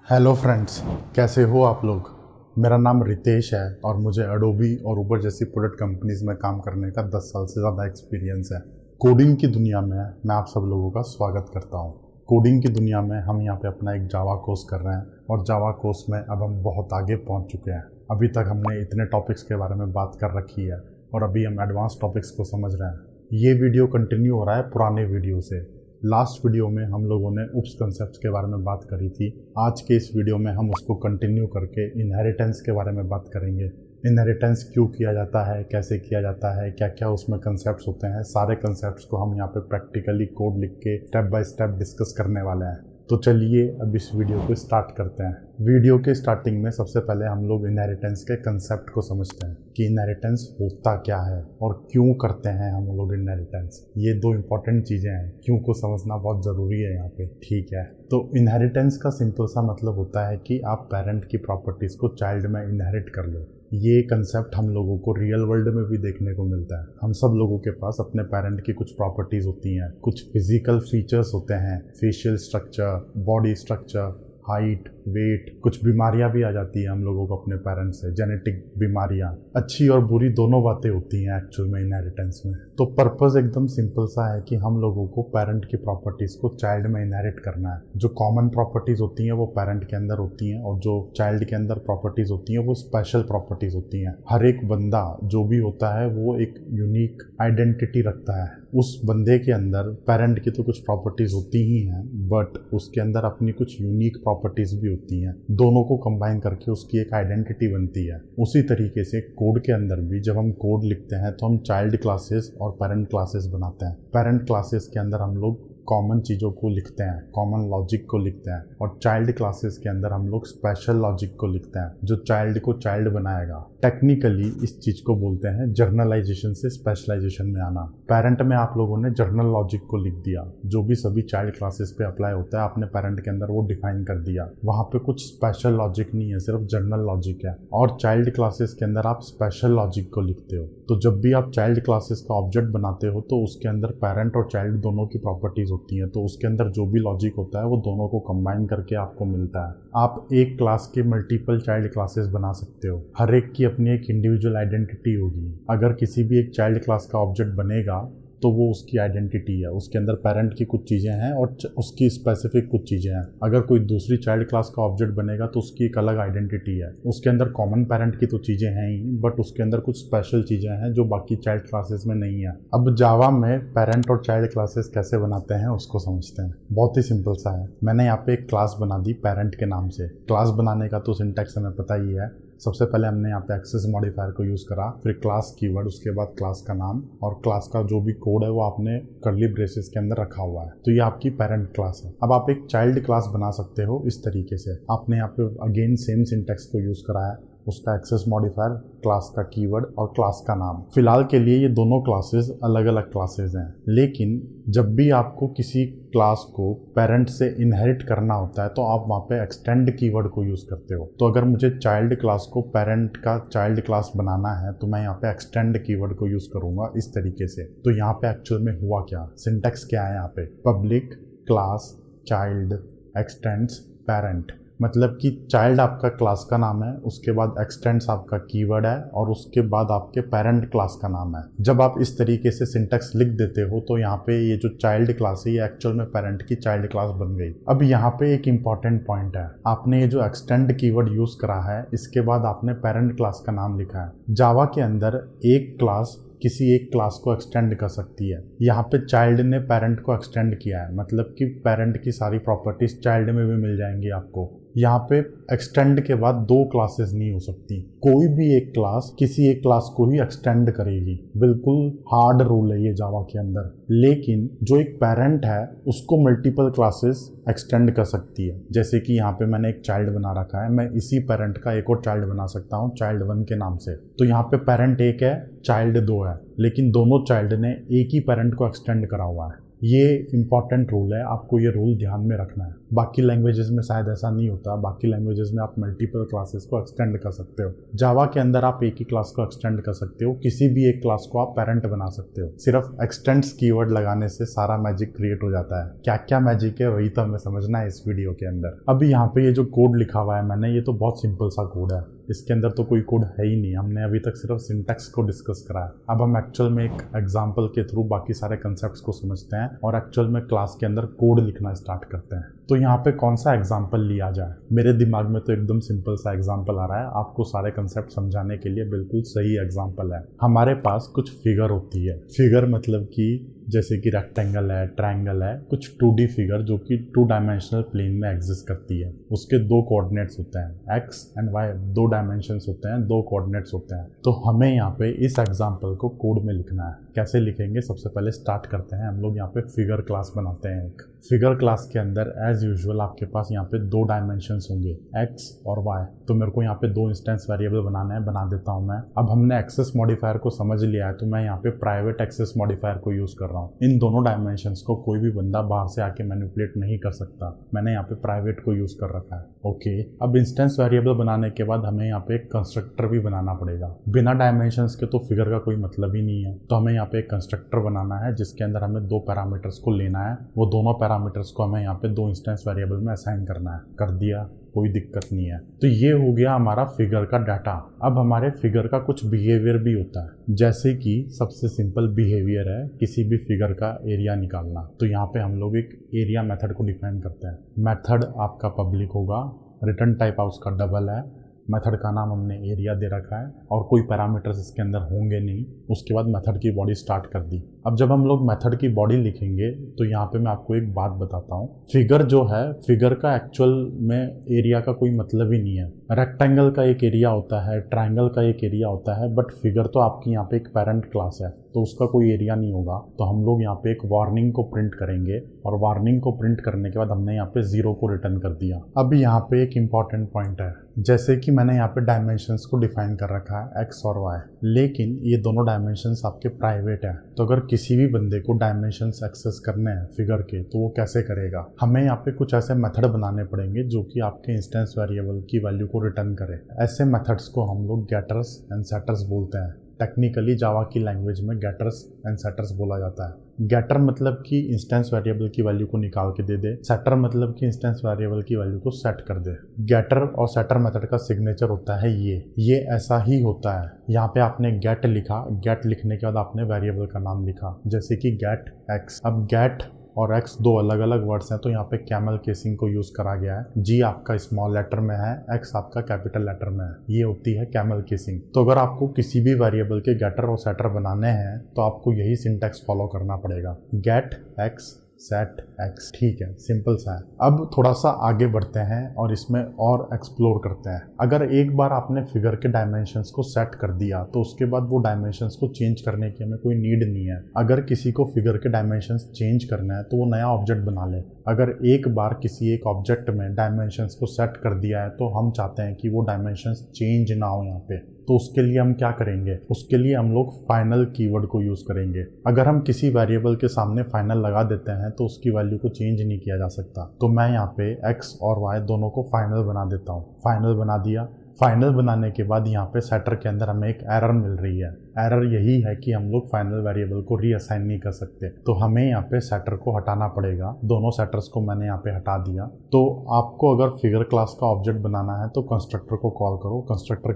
Hello friends, कैसे हो आप लोग। मेरा नाम रितेश है और मुझे एडोबी और उबर जैसी प्रोडक्ट कंपनीज में काम करने का 10 साल से ज़्यादा एक्सपीरियंस है। कोडिंग की दुनिया में मैं आप सब लोगों का स्वागत करता हूँ। कोडिंग की दुनिया में हम यहाँ पे अपना एक जावा कोर्स कर रहे हैं और जावा कोर्स में अब हम बहुत आगे पहुँच चुके हैं। अभी तक हमने इतने टॉपिक्स के बारे में बात कर रखी है और अभी हम एडवांस टॉपिक्स को समझ रहे हैं। ये वीडियो कंटिन्यू हो रहा है पुराने वीडियो से। लास्ट वीडियो में हम लोगों ने उप्स कंसेप्ट के बारे में बात करी थी। आज के इस वीडियो में हम उसको कंटिन्यू करके इनहेरिटेंस के बारे में बात करेंगे। इनहेरिटेंस क्यों किया जाता है, कैसे किया जाता है, क्या क्या उसमें कंसेप्ट्स होते हैं, सारे कंसेप्ट्स को हम यहाँ पे प्रैक्टिकली कोड लिख के स्टेप बाय स्टेप डिस्कस करने वाले हैं। तो चलिए अब इस वीडियो को स्टार्ट करते हैं। वीडियो के स्टार्टिंग में सबसे पहले हम लोग इनहेरिटेंस के कंसेप्ट को समझते हैं कि इनहेरिटेंस होता क्या है और क्यों करते हैं हम लोग इनहेरिटेंस। ये दो इंपॉर्टेंट चीज़ें हैं, क्यों को समझना बहुत ज़रूरी है यहाँ पे। ठीक है, तो इनहेरिटेंस का सिंपल सा मतलब होता है कि आप पेरेंट की प्रॉपर्टीज़ को चाइल्ड में इनहेरिट कर लो। ये कंसेप्ट हम लोगों को रियल वर्ल्ड में भी देखने को मिलता है। हम सब लोगों के पास अपने पेरेंट की कुछ प्रॉपर्टीज होती हैं, कुछ फिजिकल फीचर्स होते हैं, facial structure, body structure, height, weight. कुछ बीमारियां भी आ जाती हैं हम लोगों को अपने पेरेंट्स से, जेनेटिक बीमारियां। अच्छी और बुरी दोनों बातें होती हैं एक्चुअल में इनहेरिटेंस में। तो पर्पस एकदम सिंपल सा है कि हम लोगों को पेरेंट की प्रॉपर्टीज को चाइल्ड में इनहेरिट करना है। जो कॉमन प्रॉपर्टीज होती हैं वो पेरेंट के अंदर होती हैं और जो चाइल्ड के अंदर प्रॉपर्टीज होती हैं वो स्पेशल प्रॉपर्टीज होती हैं। हर एक बंदा जो भी होता है वो एक यूनिक आइडेंटिटी रखता है। उस बंदे के अंदर पेरेंट की तो कुछ प्रॉपर्टीज होती ही हैं, बट उसके अंदर अपनी कुछ यूनिक प्रॉपर्टीज भी होती हैं। दोनों को कंबाइन करके उसकी एक आइडेंटिटी बनती है। उसी तरीके से कोड के अंदर भी जब हम कोड लिखते हैं तो हम चाइल्ड क्लासेस और पेरेंट क्लासेस बनाते हैं। पेरेंट क्लासेस के अंदर हम लोग कॉमन चीज़ों को लिखते हैं, कॉमन लॉजिक को लिखते हैं, और चाइल्ड क्लासेस के अंदर हम लोग स्पेशल लॉजिक को लिखते हैं जो चाइल्ड को चाइल्ड बनाएगा। टेक्निकली इस चीज़ को बोलते हैं जर्नलाइजेशन से स्पेशलाइजेशन में आना। पेरेंट में आप लोगों ने जर्नल लॉजिक को लिख दिया, जो भी सभी चाइल्ड क्लासेस पे अप्लाई होता है आपने पेरेंट के अंदर वो डिफाइन कर दिया। वहाँ पे कुछ स्पेशल लॉजिक नहीं है, सिर्फ जर्नल लॉजिक है। और चाइल्ड क्लासेस के अंदर आप स्पेशल लॉजिक को लिखते हो। तो जब भी आप चाइल्ड क्लासेस का ऑब्जेक्ट बनाते हो तो उसके अंदर पेरेंट और चाइल्ड दोनों की प्रॉपर्टीज होती हैं, तो उसके अंदर जो भी लॉजिक होता है वो दोनों को कंबाइन करके आपको मिलता है। आप एक क्लास के मल्टीपल चाइल्ड क्लासेस बना सकते हो। हर एक की अपनी एक इंडिविजुअल आइडेंटिटी होगी। अगर किसी भी एक चाइल्ड क्लास का ऑब्जेक्ट बनेगा तो वो उसकी आइडेंटिटी है, उसके अंदर पेरेंट की कुछ चीज़ें हैं और उसकी स्पेसिफिक कुछ चीज़ें हैं। अगर कोई दूसरी चाइल्ड क्लास का ऑब्जेक्ट बनेगा तो उसकी एक अलग आइडेंटिटी है। उसके अंदर कॉमन पेरेंट की तो चीज़ें हैं ही, बट उसके अंदर कुछ स्पेशल चीज़ें हैं जो बाकी चाइल्ड क्लासेस में नहीं है। अब जावा में पेरेंट और चाइल्ड क्लासेस कैसे बनाते हैं उसको समझते हैं। बहुत ही सिंपल सा है। मैंने यहाँ पे एक क्लास बना दी पेरेंट के नाम से। क्लास बनाने का तो सिंटैक्स हमें पता ही है। सबसे पहले हमने यहाँ पे एक्सेस मॉडिफायर को यूज़ करा, फिर क्लास कीवर्ड, उसके बाद क्लास का नाम, और क्लास का जो भी कोड है वो आपने कर्ली ब्रेसेस के अंदर रखा हुआ है। तो ये आपकी पेरेंट क्लास है। अब आप एक चाइल्ड क्लास बना सकते हो इस तरीके से। आपने यहाँ पे अगेन सेम सिंटैक्स को यूज़ करा है, उसका एक्सेस मॉडिफायर, क्लास का कीवर्ड और क्लास का नाम। फिलहाल के लिए ये दोनों क्लासेस अलग अलग क्लासेस हैं, लेकिन जब भी आपको किसी क्लास को पेरेंट से इनहेरिट करना होता है तो आप वहाँ पे एक्सटेंड कीवर्ड को यूज़ करते हो। तो अगर मुझे चाइल्ड क्लास को पेरेंट का चाइल्ड क्लास बनाना है तो मैं यहाँ पे एक्सटेंड कीवर्ड को यूज़ करूँगा इस तरीके से। तो यहाँ पे एक्चुअल में हुआ क्या, सिंटैक्स क्या है यहाँ पे, public class child x tends parent. मतलब कि चाइल्ड आपका क्लास का नाम है, उसके बाद एक्सटेंड्स आपका कीवर्ड है और उसके बाद आपके पेरेंट क्लास का नाम है। जब आप इस तरीके से सिंटैक्स लिख देते हो तो यहाँ पे ये जो चाइल्ड क्लास है ये एक्चुअल में पेरेंट की चाइल्ड क्लास बन गई। अब यहाँ पे एक इंपॉर्टेंट पॉइंट है, आपने ये जो एक्सटेंड कीवर्ड यूज करा है इसके बाद आपने पेरेंट क्लास का नाम लिखा है। जावा के अंदर एक क्लास किसी एक क्लास को एक्सटेंड कर सकती है। यहाँ पे चाइल्ड ने पेरेंट को एक्सटेंड किया है, मतलब कि पेरेंट की सारी प्रॉपर्टीज चाइल्ड में भी मिल जाएंगी आपको। यहाँ पे एक्सटेंड के बाद दो क्लासेस नहीं हो सकती। कोई भी एक क्लास किसी एक क्लास को ही एक्सटेंड करेगी। बिल्कुल हार्ड रूल है ये जावा के अंदर। लेकिन जो एक पेरेंट है उसको मल्टीपल क्लासेस एक्सटेंड कर सकती है। जैसे कि यहाँ पे मैंने एक चाइल्ड बना रखा है, मैं इसी पेरेंट का एक और चाइल्ड बना सकता हूँ चाइल्ड 1 के नाम से। तो यहाँ पे पेरेंट 1 है, चाइल्ड 2 है, लेकिन दोनों चाइल्ड ने एक ही पेरेंट को एक्सटेंड करा हुआ है। ये इंपॉर्टेंट रूल है, आपको ये रूल ध्यान में रखना है। बाकी लैंग्वेजेस में शायद ऐसा नहीं होता, बाकी लैंग्वेजेस में आप मल्टीपल क्लासेस को एक्सटेंड कर सकते हो। जावा के अंदर आप एक ही क्लास को एक्सटेंड कर सकते हो, किसी भी एक क्लास को आप पेरेंट बना सकते हो। सिर्फ एक्सटेंड्स कीवर्ड लगाने से सारा मैजिक क्रिएट हो जाता है। क्या क्या मैजिक है वही तो हमें समझना है इस वीडियो के अंदर। अभी यहाँ पे ये जो कोड लिखा हुआ है मैंने, ये तो बहुत सिंपल सा कोड है, इसके अंदर तो कोई कोड है ही नहीं। हमने अभी तक सिर्फ सिंटैक्स को डिस्कस करा है। अब हम एक्चुअल में एक एग्जांपल के थ्रू बाकी सारे कंसेप्ट्स को समझते हैं और एक्चुअल में क्लास के अंदर कोड लिखना स्टार्ट करते हैं। तो यहाँ पे कौन सा एग्जांपल लिया जाए? मेरे दिमाग में तो एकदम सिंपल सा एग्जांपल आ रहा है, आपको सारे कंसेप्ट समझाने के लिए बिल्कुल सही एग्जांपल है। हमारे पास कुछ फिगर होती है। फिगर मतलब कि जैसे कि रेक्टेंगल है, ट्रायंगल है, कुछ 2D फिगर जो कि 2 डायमेंशनल प्लेन में एग्जिस्ट करती है। उसके 2 कोऑर्डिनेट्स होते हैं, एक्स एंड वाई, 2 डायमेंशंस होते हैं, 2 कोऑर्डिनेट्स होते हैं। तो हमें यहाँ पे इस एग्जांपल को कोड में लिखना है। कैसे लिखेंगे? सबसे पहले स्टार्ट करते हैं हम लोग यहाँ पे फिगर क्लास बनाते हैं। एक फिगर क्लास के अंदर एज यूजुअल आपके पास यहाँ पे 2 डायमेंशंस होंगे, एक्स और वाई। तो मेरे को यहाँ पे 2 इंस्टेंस वेरिएबल बनाना है, बना देता हूँ मैं। अब हमने एक्सेस मॉडिफायर को समझ लिया है, तो मैं यहाँ पे प्राइवेट एक्सेस मॉडिफायर को यूज कर रहा हूँ। इन दोनों डायमेंशंस को कोई भी बंदा बाहर से आके मैनिपुलेट नहीं कर सकता। मैंने यहाँ पे प्राइवेट को यूज कर रखा है। ओके, अब इंस्टेंस वेरिएबल बनाने के बाद हमें यहाँ पे एक कंस्ट्रक्टर भी बनाना पड़ेगा। बिना डायमेंशंस के तो फिगर का कोई मतलब ही नहीं है। तो हमें यहाँ पे एक कंस्ट्रक्टर बनाना है जिसके अंदर हमें 2 पैरामीटर्स को लेना है। वो दोनों पैरामीटर्स को हमें यहाँ पे 2 इंस्टेंस वेरिएबल में असाइन करना है। कर दिया, कोई दिक्कत नहीं है। तो ये हो गया हमारा फिगर का डाटा। अब हमारे फिगर का कुछ बिहेवियर भी होता है, जैसे कि सबसे सिंपल बिहेवियर है किसी भी फिगर का एरिया निकालना। तो यहाँ पे हम लोग एक एरिया मेथड को डिफाइन करते हैं। मेथड आपका पब्लिक होगा, रिटर्न टाइप उसका डबल है, मेथड का नाम हमने एरिया दे रखा है और कोई पैरामीटर्स इसके अंदर होंगे नहीं। उसके बाद मेथड की बॉडी स्टार्ट कर दी। अब जब हम लोग मेथड की बॉडी लिखेंगे तो यहाँ पे मैं आपको एक बात बताता हूँ। फिगर जो है, फिगर का एक्चुअल में एरिया का कोई मतलब ही नहीं है। रेक्टेंगल का एक एरिया होता है, ट्रायंगल का एक एरिया होता है, बट फिगर तो आपकी यहाँ पे एक पेरेंट क्लास है तो उसका कोई एरिया नहीं होगा। तो हम लोग यहाँ पे एक वार्निंग को प्रिंट करेंगे और वार्निंग को प्रिंट करने के बाद हमने यहाँ पे 0 को रिटर्न कर दिया। अब यहाँ पे एक इंपॉर्टेंट पॉइंट है, जैसे कि मैंने यहाँ पे डायमेंशंस को डिफाइन कर रखा है, एक्स और वाई, लेकिन ये दोनों डायमेंशंस आपके प्राइवेट है। तो अगर किसी भी बंदे को डायमेंशंस एक्सेस करने हैं फिगर के, तो वो कैसे करेगा? हमें यहाँ पे कुछ ऐसे मेथड बनाने पड़ेंगे जो कि आपके इंस्टेंस वेरिएबल की वैल्यू को रिटर्न करे। ऐसे मेथड्स को हम लोग गेटर्स एंड सेटर्स बोलते हैं। टेक्निकली जावा की लैंग्वेज में गेटर्स एंड सेटर्स बोला जाता है। गेटर मतलब कि इंस्टेंस वेरिएबल की वैल्यू को निकाल के दे दे, सेटर मतलब कि इंस्टेंस वेरिएबल की वैल्यू को सेट कर दे। गेटर और सेटर मेथड का सिग्नेचर होता है ये ऐसा ही होता है। यहाँ पे आपने गेट लिखा, गेट लिखने के बाद आपने वेरिएबल का नाम लिखा, जैसे कि गेट एक्स। अब गेट और एक्स 2 अलग अलग वर्ड्स हैं, तो यहाँ पे कैमल केसिंग को यूज करा गया है। जी आपका स्मॉल लेटर में है, एक्स आपका कैपिटल लेटर में है, ये होती है कैमल केसिंग। तो अगर आपको किसी भी वेरिएबल के गेटर और सेटर बनाने हैं तो आपको यही सिंटैक्स फॉलो करना पड़ेगा, गेट एक्स सेट एक्स। ठीक है, सिंपल सा है। अब थोड़ा सा आगे बढ़ते हैं और इसमें और एक्सप्लोर करते हैं। अगर एक बार आपने फिगर के डायमेंशंस को सेट कर दिया तो उसके बाद वो डायमेंशंस को चेंज करने की हमें कोई नीड नहीं है। अगर किसी को फिगर के डायमेंशंस चेंज करना है तो वो नया ऑब्जेक्ट बना ले। अगर एक बार किसी एक ऑब्जेक्ट में डायमेंशंस को सेट कर दिया है तो हम चाहते हैं कि वो डायमेंशंस चेंज ना हो यहाँ पे, तो उसके लिए हम क्या करेंगे? उसके लिए हम लोग फाइनल कीवर्ड को यूज करेंगे। अगर हम किसी वेरिएबल के सामने फाइनल लगा देते हैं तो उसकी वैल्यू को चेंज नहीं किया जा सकता। तो मैं यहाँ पे एक्स और वाई दोनों को फाइनल बना देता हूँ। फाइनल बना दिया। फाइनल बनाने के बाद यहाँ पे सेटर के अंदर हमें एक एरर मिल रही है। एरर यही है कि हम लोग फाइनल वेरिएबल को रीअसाइन नहीं कर सकते, तो हमें यहाँ पे सेटर को हटाना पड़ेगा। दोनों सेटर्स को मैंने यहाँ पे हटा दिया। तो आपको अगर फिगर क्लास का ऑब्जेक्ट बनाना है तो कंस्ट्रक्टर को कॉल करो। कंस्ट्रक्टर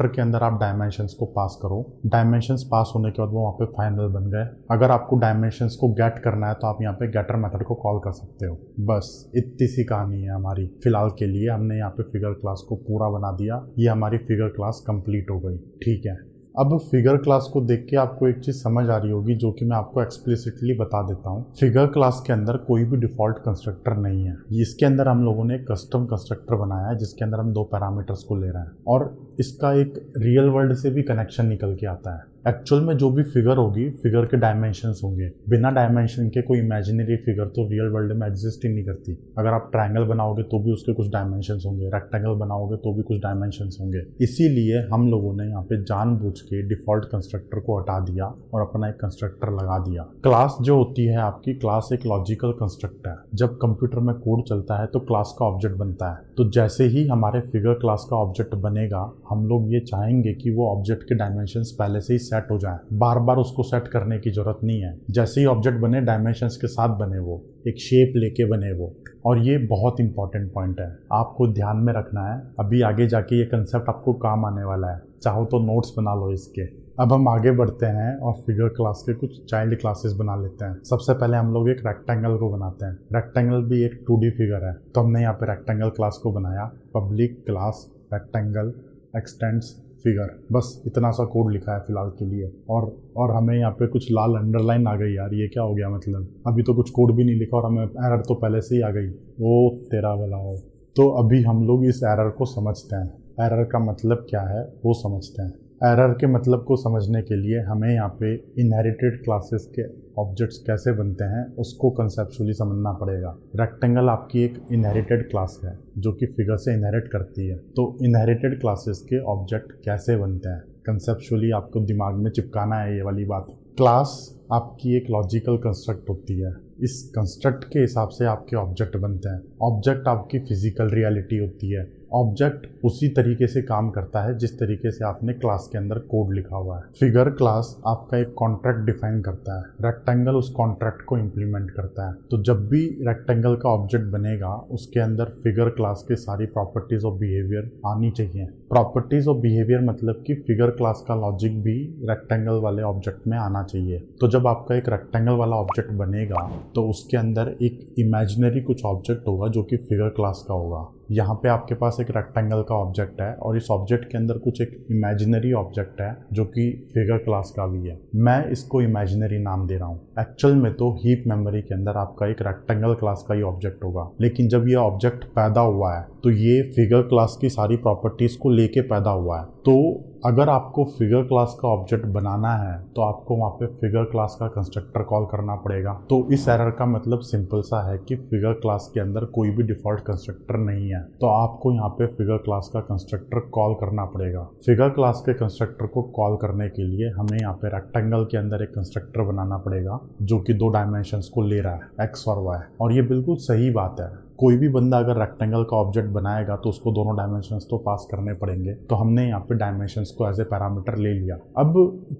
के अंदर आप डायमेंशंस को पास करो। डायमेंशंस पास होने के बाद वो वहाँ पे फाइनल बन गए। अगर आपको डायमेंशंस को गेट करना है तो आप यहाँ पे गेटर मेथड को कॉल कर सकते हो। बस इतनी सी कहानी है हमारी। फिलहाल के लिए हमने यहाँ पे फिगर क्लास को पूरा बना दिया। ये हमारी फिगर क्लास कंप्लीट हो गई। ठीक है, अब फिगर क्लास को देख के आपको एक चीज समझ आ रही होगी जो कि मैं आपको एक्सप्लिसिटली बता देता हूँ। फिगर क्लास के अंदर कोई भी डिफॉल्ट कंस्ट्रक्टर नहीं है। इसके अंदर हम लोगों ने कस्टम कंस्ट्रक्टर बनाया है जिसके अंदर हम 2 पैरामीटर्स को ले रहे हैं और इसका एक रियल वर्ल्ड से भी कनेक्शन निकल के आता है। एक्चुअल में जो भी फिगर होगी, फिगर के डायमेंशंस होंगे। बिना डायमेंशन के कोई इमेजिनरी फिगर तो रियल वर्ल्ड में एग्जिस्ट ही नहीं करती। अगर आप ट्रायंगल बनाओगे तो भी उसके कुछ डायमेंशंस होंगे, रेक्टेंगल बनाओगे तो भी कुछ डायमेंशंस होंगे। इसीलिए हम लोगों ने यहाँ पे जानबूझ के डिफॉल्ट कंस्ट्रक्टर को हटा दिया और अपना एक कंस्ट्रक्टर लगा दिया। क्लास जो होती है आपकी, क्लास एक लॉजिकल कंस्ट्रक्ट है। जब कंप्यूटर में कोड चलता है तो क्लास का ऑब्जेक्ट बनता है। तो जैसे ही हमारे फिगर क्लास का ऑब्जेक्ट बनेगा, हम लोग ये चाहेंगे कि वो ऑब्जेक्ट के डायमेंशंस पहले से ही सेट हो जाए। बार बार उसको सेट करने की जरूरत नहीं है। जैसे ही ऑब्जेक्ट बने, डायमेंशंस के साथ बने, वो एक शेप लेके बने वो। और ये बहुत इंपॉर्टेंट पॉइंट है, आपको ध्यान में रखना है। अभी आगे जाके ये कंसेप्ट आपको काम आने वाला है, चाहो तो नोट्स बना लो इसके। अब हम आगे बढ़ते हैं और फिगर क्लास के कुछ चाइल्ड क्लासेस बना लेते हैं। सबसे पहले हम लोग एक रेक्टेंगल को बनाते हैं। रेक्टेंगल भी एक 2D फिगर है, तो हमने यहाँ पे रेक्टेंगल क्लास को बनाया। Public class rectangle x tends figure, बस इतना सा कोड लिखा है फिलहाल के लिए। और हमें यहाँ पे कुछ लाल अंडरलाइन आ गई। यार ये क्या हो गया, मतलब अभी तो कुछ कोड भी नहीं लिखा और हमें एरर तो पहले से ही आ गई। ओ तेरा भला हो। तो अभी हम लोग इस एरर को समझते हैं। एरर का मतलब क्या है वो समझते हैं। एरर के मतलब को समझने के लिए हमें यहाँ पे इनहेरिटेड क्लासेस के ऑब्जेक्ट्स कैसे बनते हैं उसको कंसेप्चुअली समझना पड़ेगा। रेक्टेंगल आपकी एक इनहेरिटेड क्लास है जो कि फिगर से इनहेरिट करती है। तो इनहेरिटेड क्लासेस के ऑब्जेक्ट कैसे बनते हैं, कंसेप्चुअली आपको दिमाग में चिपकाना है ये वाली बात। क्लास आपकी एक लॉजिकल कंस्ट्रक्ट होती है। इस कंस्ट्रक्ट के हिसाब से आपके ऑब्जेक्ट बनते हैं। ऑब्जेक्ट आपकी फिजिकल रियलिटी होती है। ऑब्जेक्ट उसी तरीके से काम करता है जिस तरीके से आपने क्लास के अंदर कोड लिखा हुआ है। फिगर क्लास आपका एक कॉन्ट्रैक्ट डिफाइन करता है, रेक्टेंगल उस कॉन्ट्रैक्ट को इम्प्लीमेंट करता है। तो जब भी रेक्टेंगल का ऑब्जेक्ट बनेगा उसके अंदर फिगर क्लास की सारी प्रॉपर्टीज और बिहेवियर आनी चाहिए। प्रॉपर्टीज और बिहेवियर मतलब कि फिगर क्लास का लॉजिक भी रेक्टेंगल वाले ऑब्जेक्ट में आना चाहिए। तो जब आपका एक रेक्टेंगल वाला ऑब्जेक्ट बनेगा तो उसके अंदर एक इमेजिनरी कुछ ऑब्जेक्ट होगा जो कि फिगर क्लास का होगा। यहाँ पे आपके पास एक रेक्टेंगल का ऑब्जेक्ट है और इस ऑब्जेक्ट के अंदर कुछ एक इमेजिनरी ऑब्जेक्ट है जो कि फिगर क्लास का भी है। मैं इसको इमेजिनरी नाम दे रहा हूँ। एक्चुअल में तो हीप मेमोरी के अंदर आपका एक रेक्टेंगल क्लास का ही ऑब्जेक्ट होगा, लेकिन जब ये ऑब्जेक्ट पैदा हुआ है तो ये फिगर क्लास की सारी प्रॉपर्टीज को लेके पैदा हुआ है। तो अगर आपको फिगर क्लास का ऑब्जेक्ट बनाना है तो आपको वहाँ पे फिगर क्लास का कंस्ट्रक्टर कॉल करना पड़ेगा। तो इस एरर का मतलब सिंपल सा है कि फिगर क्लास के अंदर कोई भी डिफॉल्ट कंस्ट्रक्टर नहीं है, तो आपको यहाँ पे फिगर क्लास का कंस्ट्रक्टर कॉल करना पड़ेगा। फिगर क्लास के कंस्ट्रक्टर को कॉल करने के लिए हमें यहाँ पे रेक्टेंगल के अंदर एक कंस्ट्रक्टर बनाना पड़ेगा जो कि 2 डायमेंशंस को ले रहा है, एक्स और वाई। और ये बिल्कुल सही बात है। कोई भी बंदा अगर रेक्टेंगल का ऑब्जेक्ट बनाएगा तो उसको दोनों डायमेंशंस तो पास करने पड़ेंगे। तो हमने यहाँ पे डायमेंशंस को एज ए पैरामीटर ले लिया। अब